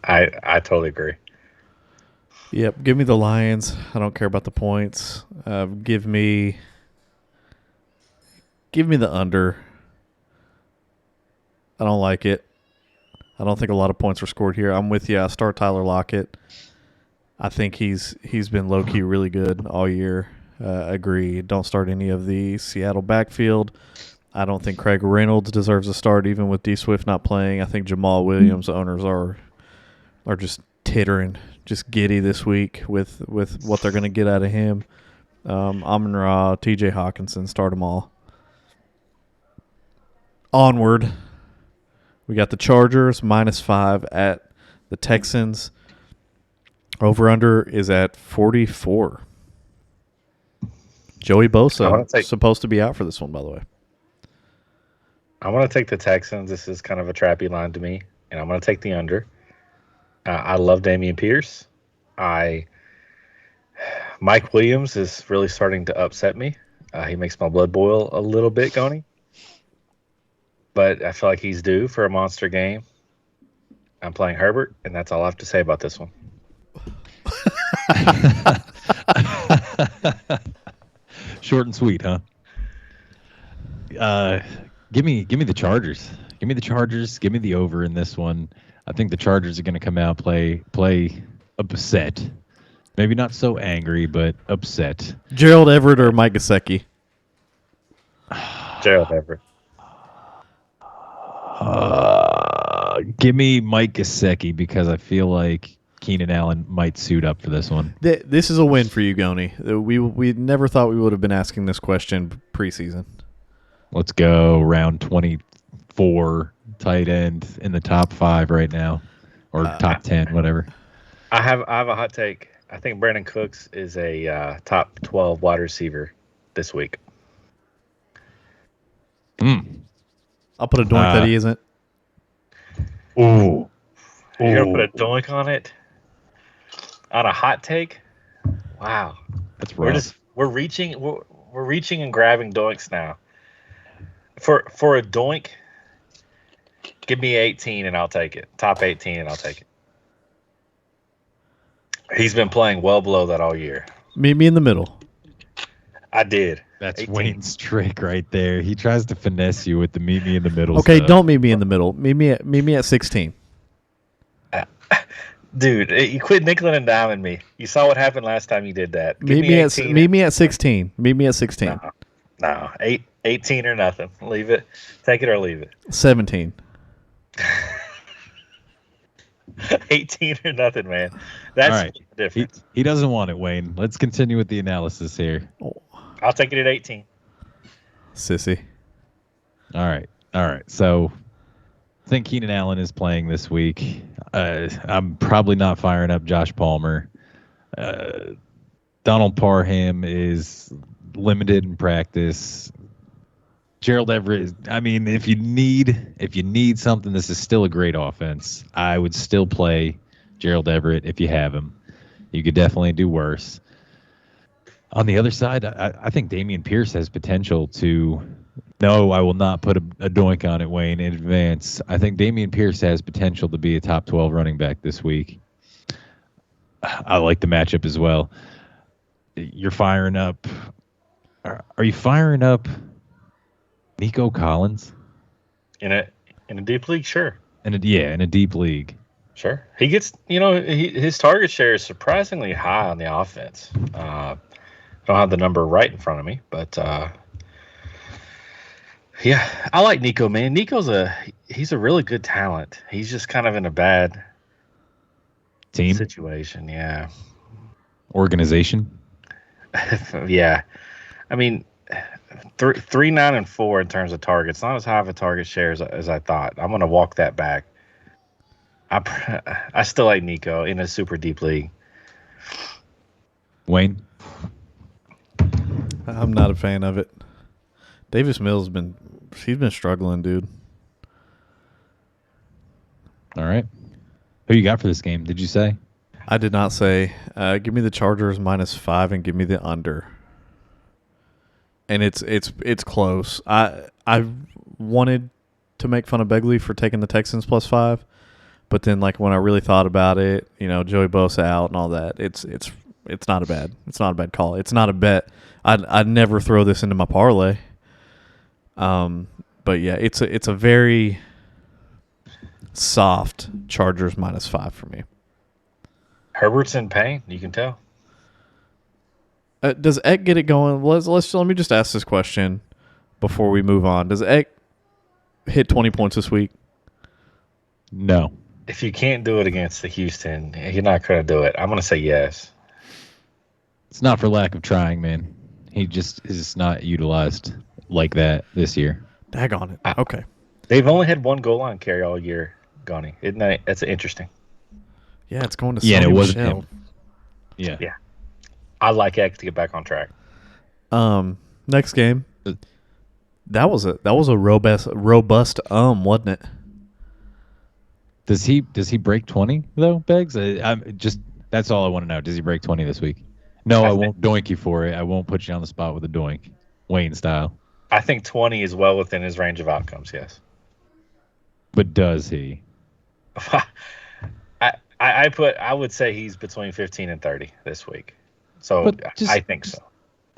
I totally agree. Yep, give me the Lions. I don't care about the points. Give me the under. I don't like it. I don't think a lot of points were scored here. I'm with you. I start Tyler Lockett. I think he's been low-key really good all year. Agree. Don't start any of the Seattle backfield. I don't think Craig Reynolds deserves a start even with D. Swift not playing. I think Jamal Williams owners are just tittering, just giddy this week with what they're going to get out of him. Amon-Ra, T.J. Hawkinson, start them all. Onward. We got the Chargers -5 at the Texans. Over-under is at 44. Joey Bosa supposed to be out for this one, by the way. I want to take the Texans. This is kind of a trappy line to me, and I'm going to take the under. I love Dameon Pierce. Mike Williams is really starting to upset me. He makes my blood boil a little bit, Goni. But I feel like he's due for a monster game. I'm playing Herbert, and that's all I have to say about this one. Short and sweet, huh? Give me the Chargers. Give me the Chargers. Give me the over in this one. I think the Chargers are going to come out play upset. Maybe not so angry, but upset. Gerald Everett or Mike Gesicki? Gerald Everett. Give me Mike Gesicki because I feel like Keenan Allen might suit up for this one. This is a win for you, Goni. We never thought we would have been asking this question preseason. Let's go. Round 24, tight end in the top 5 right now, or top 10, whatever. I have a hot take. I think Brandon Cooks is a top 12 wide receiver this week. I'll put a doink that he isn't. Ooh. You're going to put a doink on it? On a hot take? Wow. That's rough. We're reaching and grabbing doinks now. For a doink, give me 18 and I'll take it. Top 18 and I'll take it. He's been playing well below that all year. Meet me in the middle. I did. That's 18. Wayne's trick right there. He tries to finesse you with the meet me in the middle. Okay, stuff. don't meet me in the middle. Meet me at 16. Dude, you quit nickel and diming me. You saw what happened last time you did that. Give Meet me me 18. meet me at 16. Meet me at 16. No, 18 or nothing. Leave it. Take it or leave it. 17. 18 or nothing, man. That's All right. the difference. He doesn't want it, Wayne. Let's continue with the analysis here. I'll take it at 18. Sissy. All right. So I think Keenan Allen is playing this week. I'm probably not firing up Josh Palmer. Donald Parham is limited in practice. Gerald Everett. I mean, if you need something, this is still a great offense. I would still play Gerald Everett if you have him. You could definitely do worse. On the other side, I think Dameon Pierce has potential to. No, I will not put a doink on it, Wayne, in advance. I think Dameon Pierce has potential to be a top 12 running back this week. I like the matchup as well. You're firing up. Are you firing up Nico Collins? In a deep league, sure. In a deep league. Sure. He gets, his target share is surprisingly high on the offense. I don't have the number right in front of me, but yeah, I like Nico, man. He's a really good talent. He's just kind of in a bad Team situation, yeah. Organization. Yeah. I mean, 3, 9, and 4 in terms of targets. Not as high of a target share as I thought. I'm going to walk that back. I still like Nico in a super deep league. Wayne? I'm not a fan of it. Davis Mills he's been struggling, dude. All right. Who you got for this game? Did you say? I did not say. Give me the Chargers -5 and give me the under. And it's close. I wanted to make fun of Begley for taking the Texans +5, but then when I really thought about it, Joey Bosa out and all that, it's not a bad call. It's not a bet. I'd never throw this into my parlay. But yeah, it's a very soft Chargers -5 for me. Herbert's in pain. You can tell. Does Eck get it going? Let me just ask this question before we move on. Does Eck hit 20 points this week? No. If you can't do it against the Houston, you're not going to do it. I'm going to say yes. It's not for lack of trying, man. He just is not utilized like that this year. Daggone it. Okay. They've only had one goal line carry all year, Gonnie. Isn't that that's interesting? Yeah, it's going to and it Sony wasn't Michel. him. Yeah. Yeah. I like X to get back on track. Next game. That was a robust wasn't it? Does he break 20 though, Beggs? That's all I want to know. Does he break 20 this week? No, I won't doink you for it. I won't put you on the spot with a doink, Wayne style. I think 20 is well within his range of outcomes. Yes. But does he? I would say he's between 15 and 30 this week. So I think so.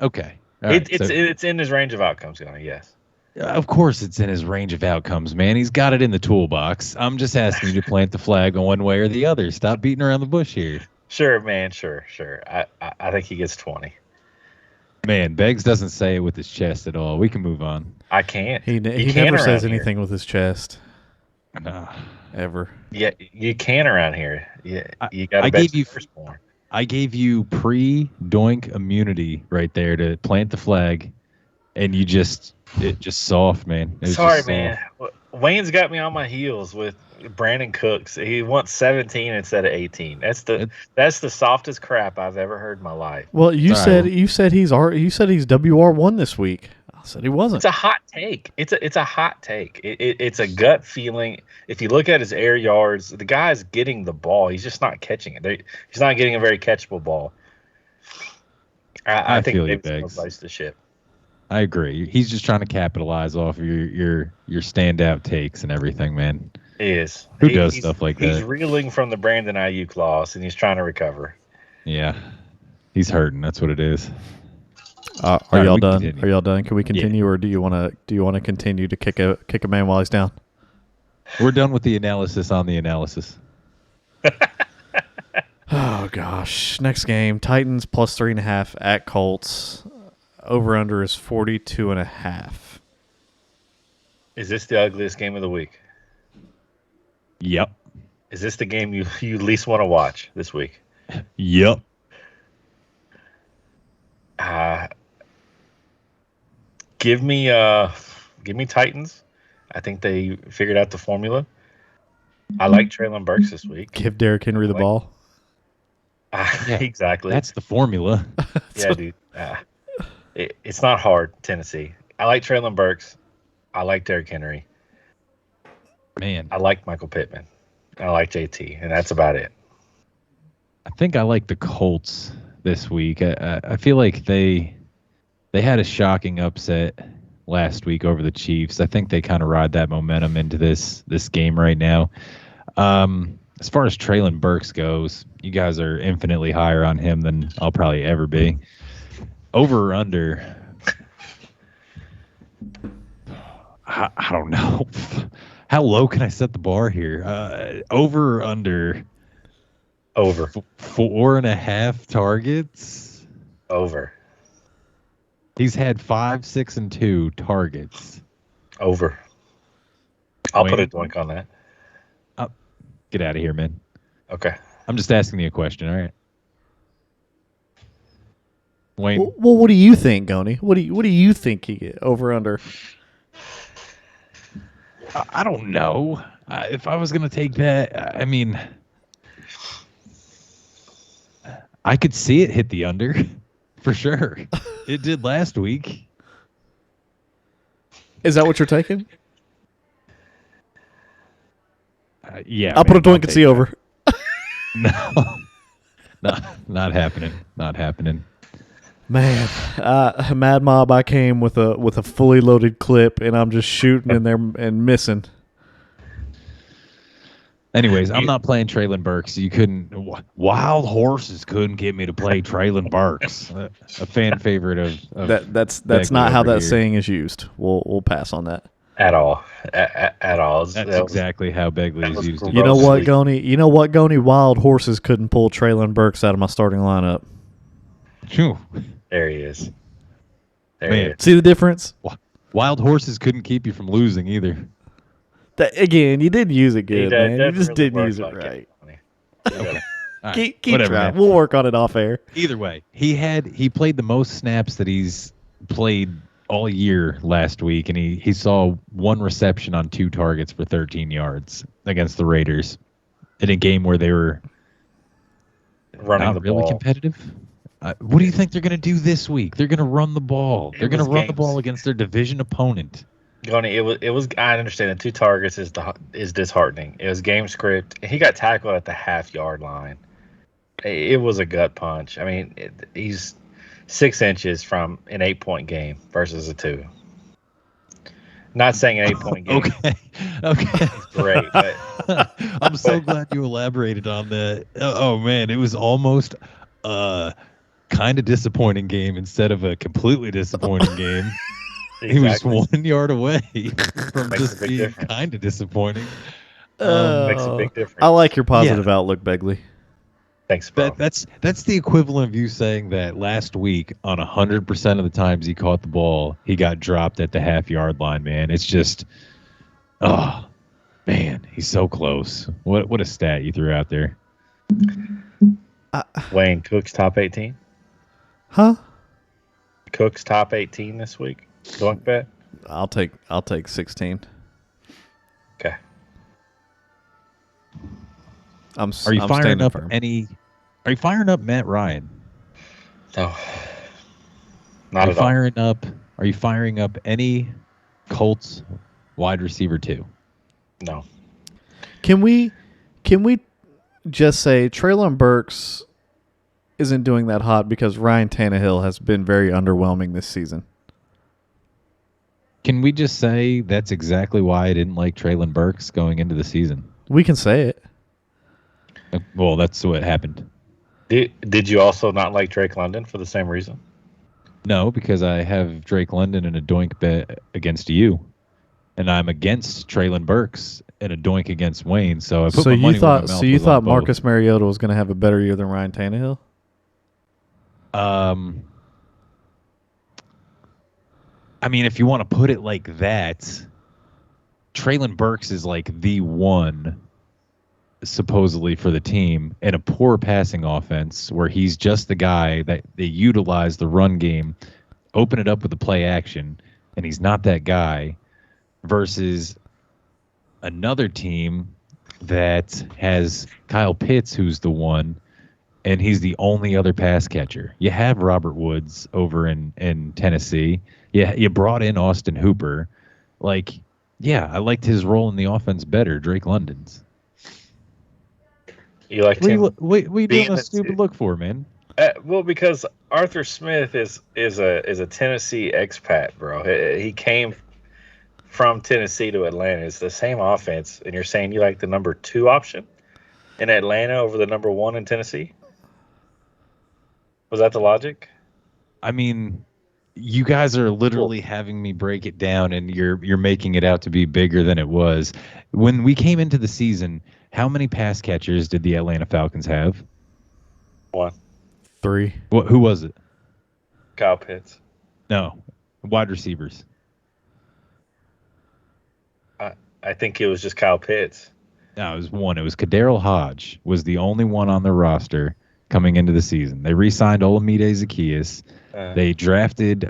Okay. It's in his range of outcomes, yes. Of course it's in his range of outcomes, man. He's got it in the toolbox. I'm just asking you to plant the flag on one way or the other. Stop beating around the bush here. Sure, man. Sure. I think he gets 20. Man, Beggs doesn't say it with his chest at all. We can move on. I can't. He never says anything with his chest. No. Ever. Yeah, you can around here. Yeah, you got to bet your firstborn. I gave you pre-doink immunity right there to plant the flag, and it just soft, man. Sorry, man. Wayne's got me on my heels with Brandon Cooks. He wants 17 instead of 18. That's the softest crap I've ever heard in my life. Well, you said he's WR1 this week. I said he wasn't. It's a hot take. It's a hot take. It's a gut feeling. If you look at his air yards, the guy's getting the ball. He's just not catching it. He's not getting a very catchable ball. I think they've replaced the ship. I agree. He's just trying to capitalize off of your standout takes and everything, man. He is. Who does stuff like that? He's reeling from the Brandon Ayuk loss, and he's trying to recover. Yeah, he's hurting. That's what it is. Are y'all done? Continue. Are y'all done? Can we continue, or do you want to continue to kick a man while he's down? We're done with the analysis on the analysis. Oh gosh. Next game. Titans plus 3.5 at Colts. Over under is 42.5. Is this the ugliest game of the week? Yep. Is this the game you least want to watch this week? Yep. Give me Titans. I think they figured out the formula. I like Traylon Burks this week. Give Derrick Henry the ball. Yeah, exactly. That's the formula. Yeah, dude. It's not hard, Tennessee. I like Traylon Burks. I like Derrick Henry. Man, I like Michael Pittman. I like JT, and that's about it. I think I like the Colts this week. I feel like they had a shocking upset last week over the Chiefs. I think they kind of ride that momentum into this game right now. As far as Traylon Burks goes, you guys are infinitely higher on him than I'll probably ever be. Over or under? I don't know. How low can I set the bar here? Over or under? Over. 4.5 targets? Over. He's had 5, 6, and 2 targets. Over. I'll Wayne? put a doink on that. Get out of here, man. Okay. I'm just asking you a question, all right? Wayne? Well, what do you think, Goni? What do you think he get over under? I don't know. If I was going to take that, I mean, I could see it hit the under for sure. It did last week. Is that what you're taking? Yeah. I'll put a man, doink and see over. No. Not happening. Not happening. Man, Mad Mob, I came with a fully loaded clip, and I'm just shooting in there and missing. Anyways, I'm not playing Traylon Burks. You couldn't. Wild horses couldn't get me to play Traylon Burks. A fan favorite of That's Begley not how over that here. saying is used. We'll pass on that. At all. At all. That's exactly how Begley is used. You know what, Grossly. Goni? Wild horses couldn't pull Traylon Burks out of my starting lineup. Phew. There he is. There Man. he is. See the difference? Wild horses couldn't keep you from losing either. Again, you didn't use it good, man. You doesn't just really didn't work use it like right. Okay. All right, Keep whatever, trying. man. We'll work on it off air. Either way, he played the most snaps that he's played all year last week, and he saw 1 reception on 2 targets for 13 yards against the Raiders in a game where they were Running not the really ball. competitive. What do you think they're going to do this week? They're going to run the ball. They're going to run the ball against their division opponent. Goni, it was. I understand that 2 targets is disheartening. It was game script. He got tackled at the half-yard line. It was a gut punch. I mean, he's 6 inches from an 8-point game versus a 2. Not saying an 8-point game Okay. is great, but I'm so glad you elaborated on that. Oh man, it was almost kind of disappointing game instead of a completely disappointing game. He was exactly. 1 yard away from Makes a just big being difference. kind of disappointing. Makes a big difference. I like your positive outlook, Begley. Thanks, bro. That's the equivalent of you saying that last week on 100% of the times he caught the ball, he got dropped at the half-yard line, man. It's just, oh, man, he's so close. What a stat you threw out there. Wayne, Cook's top 18. Huh? Cook's top 18 this week. Doink bet. I'll take 16. Okay. I'm Are you firing standing up firm. Are you firing up Matt Ryan? No. Not Are you at all. Are you firing up any Colts wide receiver 2? No. Can we just say Traylon Burks isn't doing that hot because Ryan Tannehill has been very underwhelming this season? Can we just say that's exactly why I didn't like Traylon Burks going into the season? We can say it. Well, that's what happened. Did you also not like Drake London for the same reason? No, because I have Drake London in a doink bet against you, and I'm against Traylon Burks and a doink against Wayne. So I put So my you money where my thought mouth so you was on thought both. Marcus Mariota was going to have a better year than Ryan Tannehill? I mean, if you want to put it like that, Traylon Burks is like the one supposedly for the team in a poor passing offense where he's just the guy that they utilize the run game, open it up with the play action, and he's not that guy versus another team that has Kyle Pitts, who's the one, and he's the only other pass catcher. You have Robert Woods over in Tennessee. Yeah, you brought in Austin Hooper. Like, yeah, I liked his role in the offense better, Drake London's. You like What him? are you doing a being stupid look for, man? Well, because Arthur Smith is a Tennessee expat, bro. He came from Tennessee to Atlanta. It's the same offense, and you're saying you like the number 2 option in Atlanta over the number 1 in Tennessee? Was that the logic? I mean, you guys are literally having me break it down, and you're making it out to be bigger than it was. When we came into the season, how many pass catchers did the Atlanta Falcons have? 1. 3. Who was it? Kyle Pitts. No, wide receivers. I think it was just Kyle Pitts. No, it was 1. It was Kadarrell Hodge was the only one on the roster coming into the season. They re-signed Olamide Zaccheaus. They drafted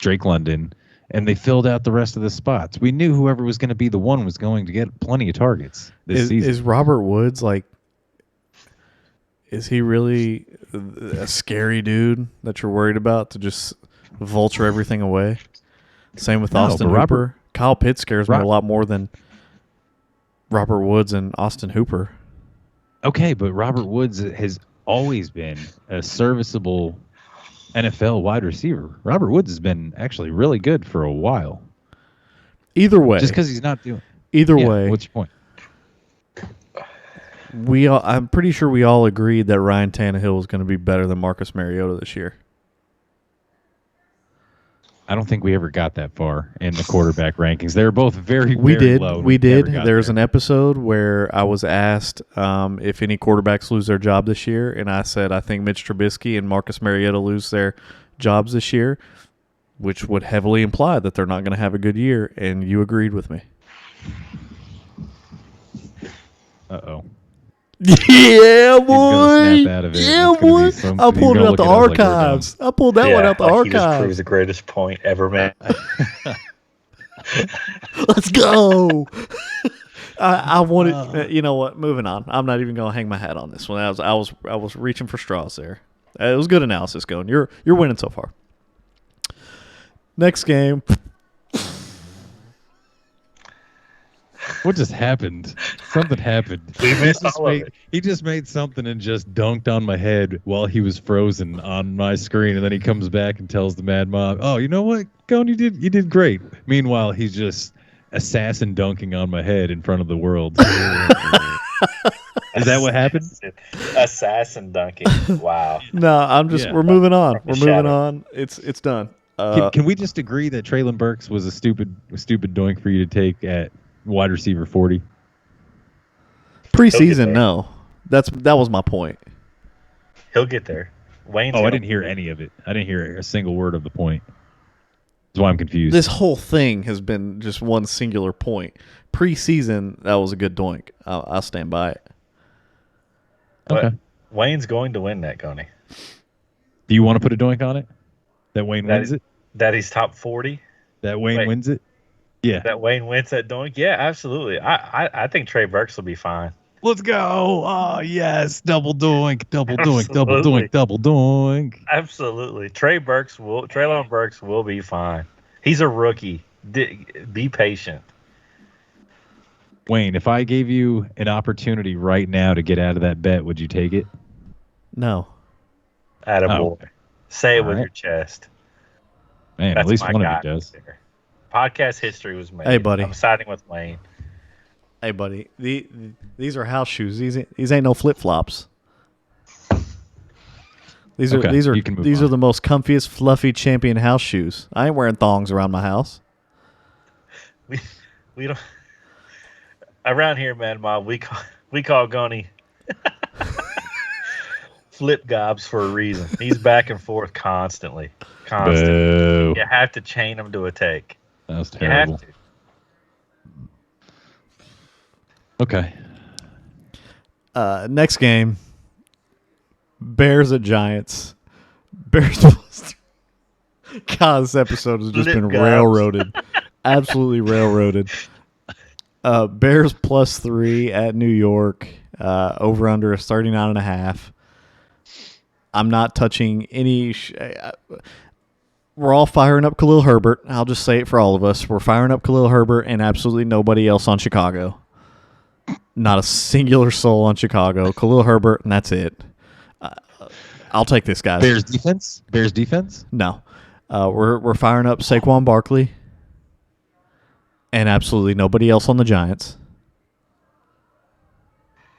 Drake London, and they filled out the rest of the spots. We knew whoever was going to be the one was going to get plenty of targets this season. Is Robert Woods is he really a scary dude that you're worried about to just vulture everything away? Same with Austin Hooper. Kyle Pitts scares me a lot more than Robert Woods and Austin Hooper. Okay, but Robert Woods has always been a serviceable NFL wide receiver. Robert Woods has been actually really good for a while. Either way. Just because he's not doing... Either way. What's your point? I'm pretty sure we all agreed that Ryan Tannehill was going to be better than Marcus Mariota this year. I don't think we ever got that far in the quarterback rankings. They were both very low. We did. There's an episode where I was asked if any quarterbacks lose their job this year, and I said I think Mitch Trubisky and Marcus Mariota lose their jobs this year, which would heavily imply that they're not going to have a good year, and you agreed with me. Uh-oh. Yeah, boy. Snap out of it. Yeah, boy. I pulled it out the archives. I pulled that one out the archives. He just proves the greatest point ever made. Let's go. I wanted. You know what? Moving on. I'm not even gonna hang my hat on this one. I was reaching for straws there. It was good analysis going. You're winning so far. Next game. What just happened? Something happened. He just made something and just dunked on my head while he was frozen on my screen, and then he comes back and tells the Mad Mob, "Oh, you know what, Cone, you did great." Meanwhile, he's just assassin dunking on my head in front of the world. Is that what happened? Assassin dunking. Wow. No, we're moving on. We're moving on. It's done. Can we just agree that Traylon Burks was a stupid doink for you to take at wide receiver 40? Preseason, no. That was my point. He'll get there. I didn't hear any of it. I didn't hear a single word of the point. That's why I'm confused. This whole thing has been just one singular point. Preseason, that was a good doink. I'll stand by it. Okay. Wayne's going to win that, Coney. Do you want to put a doink on it? That Wayne wins it? That he's top 40? That Wayne wins it? Yeah. That Wayne wins that doink? Yeah, absolutely. I think Trey Burks will be fine. Let's go. Oh, yes. Double doink, double doink, double doink, double doink. Absolutely. Traylon Burks will be fine. He's a rookie. Be patient. Wayne, if I gave you an opportunity right now to get out of that bet, would you take it? No. Attaboy. Say it with your chest. Man, That's at least my one guy of you does. there. Podcast history was made. Hey, buddy. I'm siding with Wayne. Hey, buddy. These are house shoes. These ain't no flip flops. These are the most comfiest, fluffy champion house shoes. I ain't wearing thongs around my house. We don't. Around here, man, we call Goney flip gobs for a reason. He's back and forth constantly. Boo. You have to chain him to a take. That was You have terrible. to. Okay. Next game, Bears at Giants. Bears plus. God, this episode has just Flip been gobs. railroaded. Absolutely railroaded. Bears +3 at New York. Over under is 39.5. I'm not touching any. We're all firing up Khalil Herbert. I'll just say it for all of us. We're firing up Khalil Herbert and absolutely nobody else on Chicago. Not a singular soul on Chicago. Khalil Herbert, and that's it. I'll take this, guys. Bears defense? Bears defense? No. We're firing up Saquon Barkley and absolutely nobody else on the Giants.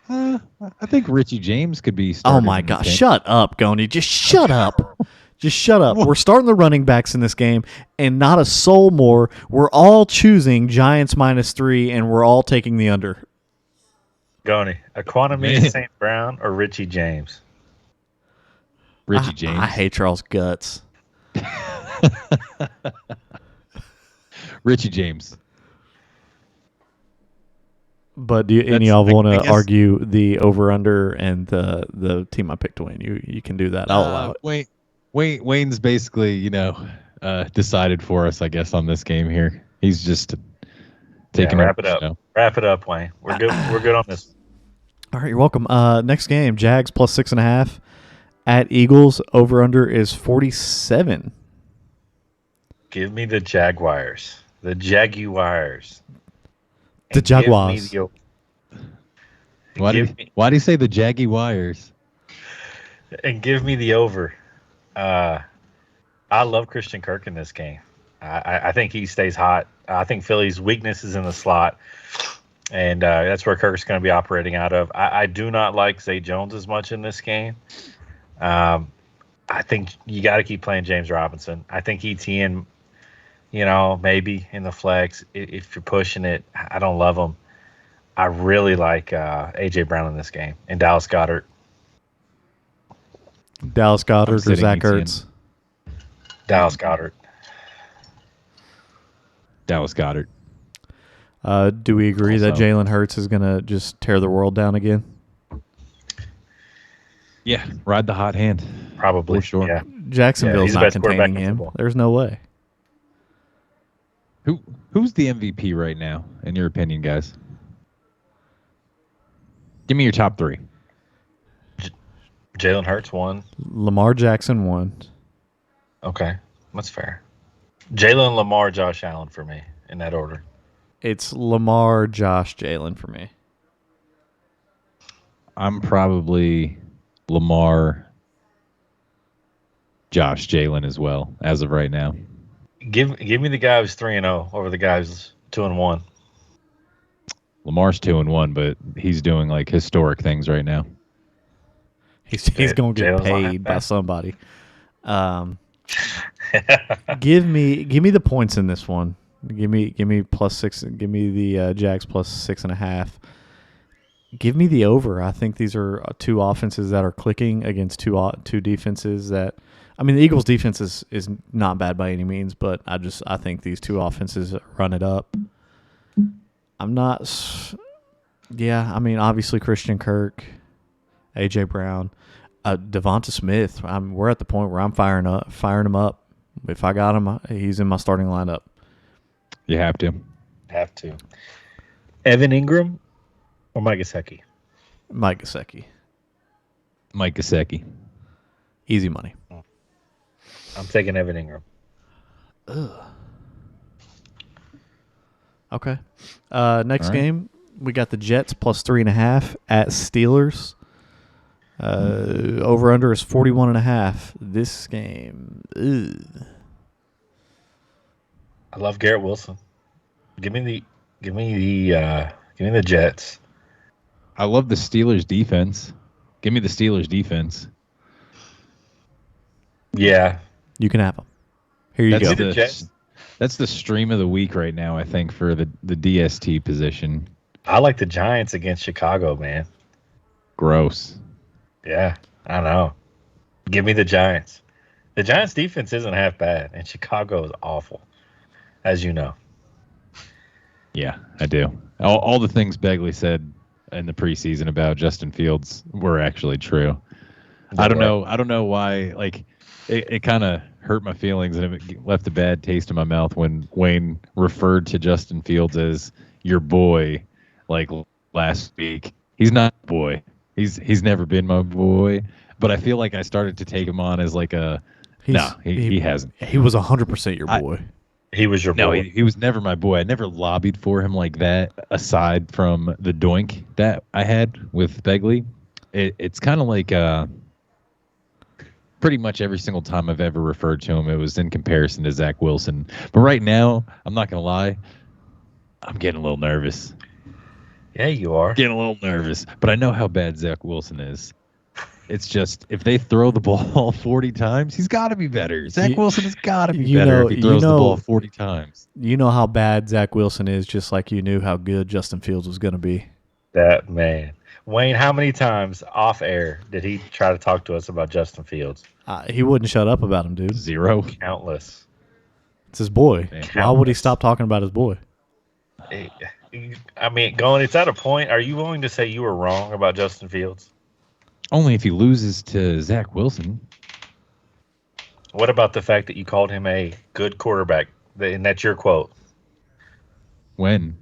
I think Richie James could be Oh, started my in this gosh. game. Shut up, Goni. Just shut up. Just shut up. We're starting the running backs in this game, and not a soul more. We're all choosing Giants -3, and we're all taking the under. Goney, Equanimous Man. St. Brown or Richie James? Richie James. I hate Charles Guts. Richie James. But do any That's- of y'all want I to guess- argue the over-under and the team I picked to win? You can do that. I'll allow it. Wayne's basically, decided for us, I guess, on this game here. He's just taking wrap over it up. the show. Wrap it up, Wayne. We're good. We're good on this. All right, you're welcome. Next game, Jags +6.5 at Eagles. Over-under is 47. Give me the Jaguars. The Jaguars. The And give me Jaguars. the- Why do you say the Jaggy Wires? And give me the over. I love Christian Kirk in this game. I think he stays hot. I think Philly's weakness is in the slot, and that's where Kirk's going to be operating out of. I do not like Zay Jones as much in this game. I think you got to keep playing James Robinson. I think ETN, maybe in the flex if you're pushing it. I don't love him. I really like A.J. Brown in this game and Dallas Goedert. Dallas Goedert or sitting Zach ETN. Ertz? Dallas Goedert. Dallas Goedert. Do we agree that Also- Jalen Hurts is going to just tear the world down again? Yeah, ride the hot hand. Probably. For sure. Yeah. Jacksonville's he's the not best quarterback containing in him. football. There's no way. Who's the MVP right now, in your opinion, guys? Give me your top three. Jalen Hurts won. Lamar Jackson won. Okay, that's fair. Jalen, Lamar, Josh Allen for me in that order. It's Lamar, Josh, Jalen for me. I'm probably Lamar, Josh, Jalen as well, as of right now. Give me the guy who's 3-0 over the guy who's 2-1. Lamar's 2-1, but he's doing like historic things right now. He's going to get Jalen's not paid by bad. somebody. Give me the points in this one. Give me +6. Give me the Jags +6.5. Give me the over. I think these are two offenses that are clicking against two defenses that. I mean, the Eagles' defense is not bad by any means, but I think these two offenses run it up. I'm not. Yeah, I mean, obviously Christian Kirk, A.J. Brown, Devonta Smith. We're at the point where I'm firing him up. If I got him, he's in my starting lineup. You have to. Have to. Evan Ingram or Mike Gesicki? Mike Gesicki, Mike Gesicki. easy money. I'm taking Evan Ingram. Okay. Next All right. game, we got the Jets +3.5 at Steelers. Over under is 41.5. This game, I love Garrett Wilson. Give me the Jets. I love the Steelers defense. Give me the Steelers defense. Yeah. you can have them. Here you That's go. the Jets. That's the stream of the week right now, I think, for the DST position. I like the Giants against Chicago, man. Gross. Yeah, I know. Give me the Giants. The Giants' defense isn't half bad, and Chicago is awful, as you know. Yeah, I do. All the things Begley said in the preseason about Justin Fields were actually true. I don't know why. Like, it kind of hurt my feelings and it left a bad taste in my mouth when Wayne referred to Justin Fields as your boy, like last week. He's not a boy. He's never been my boy. But I feel like I started to take him on as like a. He hasn't. He was 100% your boy. He was your boy. No, he was never my boy. I never lobbied for him like that, aside from the doink that I had with Begley. It's kind of like pretty much every single time I've ever referred to him, it was in comparison to Zach Wilson. But right now, I'm not going to lie, I'm getting a little nervous. Yeah, you are. Getting a little nervous. But I know how bad Zach Wilson is. It's just, if they throw the ball 40 times, he's got to be better. Zach Wilson has got to be better if he throws the ball 40 times. You know how bad Zach Wilson is, just like you knew how good Justin Fields was going to be. That man. Wayne, how many times off air did he try to talk to us about Justin Fields? He wouldn't shut up about him, dude. 0. Countless. It's his boy. Man. Why would he stop talking about his boy? I mean, it's at a point. Are you willing to say you were wrong about Justin Fields? Only if he loses to Zach Wilson. What about the fact that you called him a good quarterback? And that's your quote. When?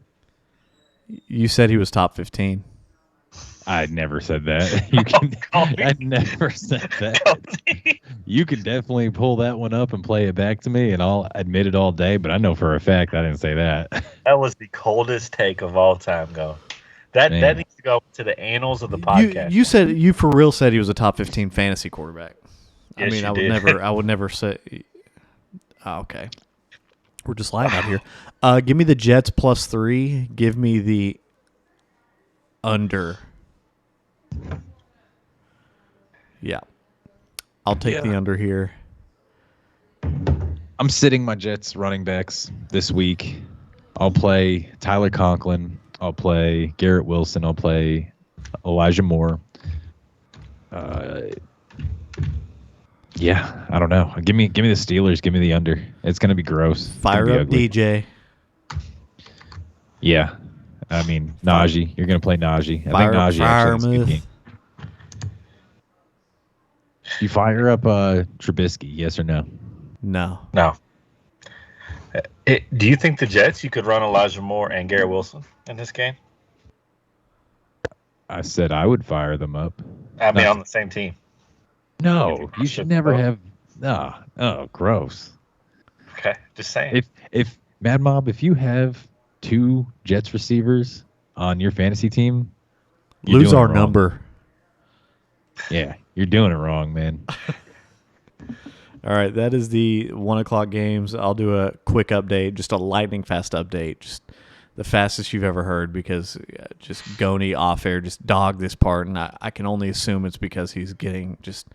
You said he was top 15. I never said that. I never said that. You can definitely pull that one up and play it back to me, and I'll admit it all day, but I know for a fact I didn't say that. That was the coldest take of all time, go. That needs to go to the annals of the podcast. You for real said he was a top 15 fantasy quarterback. Yes, I mean, I would never say. Oh, okay, we're just lying out here. Give me the Jets +3. Give me the under. Yeah, I'll take the under here. I'm sitting my Jets running backs this week. I'll play Tyler Conklin. I'll play Garrett Wilson. I'll play Elijah Moore. Yeah, I don't know. Give me the Steelers. Give me the under. It's gonna be gross. Fire up ugly. DJ. Yeah, I mean Najee. You're gonna play Najee. I think Najee actually has a good game. You fire up Trubisky? Yes or no? No. Do you think the Jets, you could run Elijah Moore and Garrett Wilson in this game? I said I would fire them up. I mean, on the same team. No, you should never have. No, oh, gross. Okay, just saying. If Mad Mob, if you have 2 Jets receivers on your fantasy team, lose our number. Yeah, you're doing it wrong, man. All right, that is the 1:00 games. I'll do a quick update, just a lightning fast update, just the fastest you've ever heard, because just Goni off air just dogged this part, and I can only assume it's because he's getting just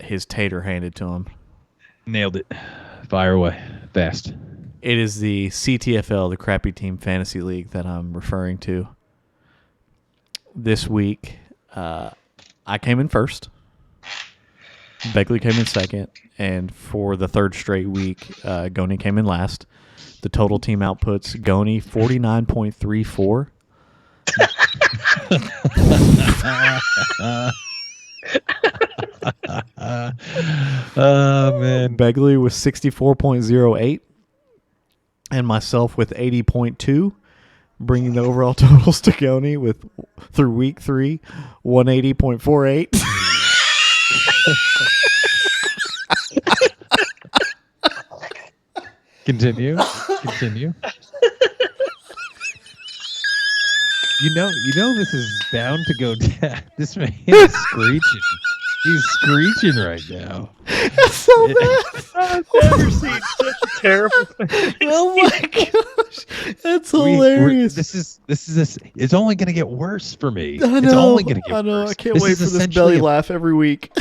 his tater handed to him. Nailed it. Fire away. Fast. It is the CTFL, the Crappy Team Fantasy League, that I'm referring to. This week, I came in first. Begley came in second. And for the third straight week, Goni came in last. The total team outputs, Goni 49.34. Oh, man. Begley with 64.08. And myself with 80.2. Bringing the overall totals to Goni with, through week 3, 180.48. Continue. You know this is bound to go down. This man is screeching. He's screeching right now. That's so bad. I've never seen such a terrible thing. Oh my gosh, that's hilarious. This is it's only going to get worse for me. I know. It's only going to get worse. I can't wait for this belly laugh every week.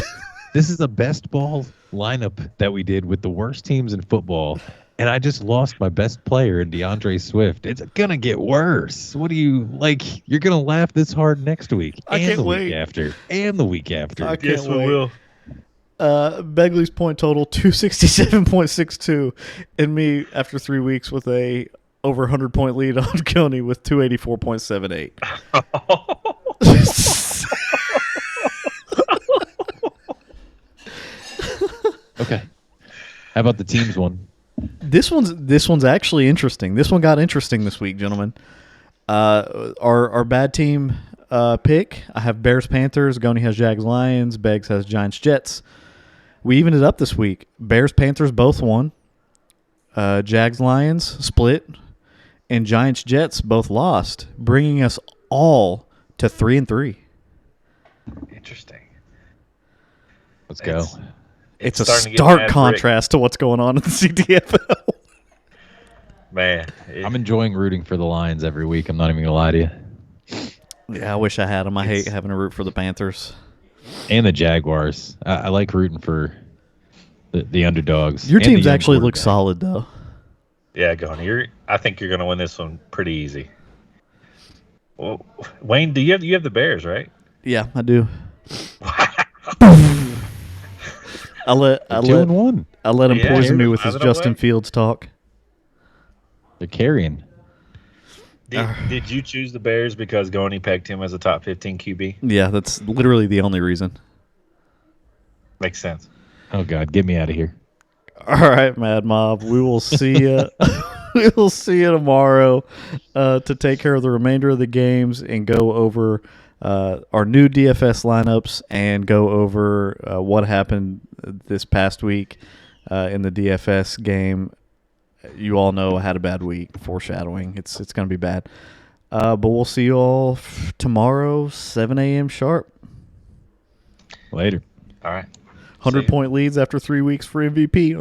This is a best ball lineup that we did with the worst teams in football And I just lost my best player in DeAndre Swift. It's gonna get worse. What do you like? You're gonna laugh this hard next week, I and can't the wait. week after, and the week after. I can't Yes, we wait. will. Begley's point total 267.62, and me after 3 weeks with a over 100 point lead on Coney with 284.78. Okay. How about the teams one? This one's actually interesting. This one got interesting this week, gentlemen. Our bad team pick. I have Bears Panthers. Goni has Jags Lions. Beggs has Giants Jets. We evened it up this week. Bears Panthers both won. Jags Lions split, and Giants Jets both lost, bringing us all to 3-3. Interesting. Let's go. It's a starting to get stark mad contrast to what's going on in the CTFL. Man, I'm enjoying rooting for the Lions every week. I'm not even gonna lie to you. Yeah, I wish I had them. I hate having to root for the Panthers. And the Jaguars. I like rooting for the underdogs. Your and the teams young actually look quarterback. solid, though. yeah, Goni. I think you're going to win this one pretty easy. Well, Wayne, do you have the Bears, right? Yeah, I do. I let 2-1. I let him Yeah, poison me you're with his driving Justin away. Fields talk. They're carrying. Did you choose the Bears because Goni pegged him as a top 15 QB? Yeah, that's literally the only reason. Makes sense. Oh God, get me out of here. All right, Mad Mob. We will see you. We will see you tomorrow to take care of the remainder of the games and go over our new DFS lineups and go over what happened this past week in the DFS game. You all know I had a bad week. Foreshadowing. It's going to be bad. But we'll see you all tomorrow, 7 a.m. sharp. Later. All right. 100-point leads after 3 weeks for MVP.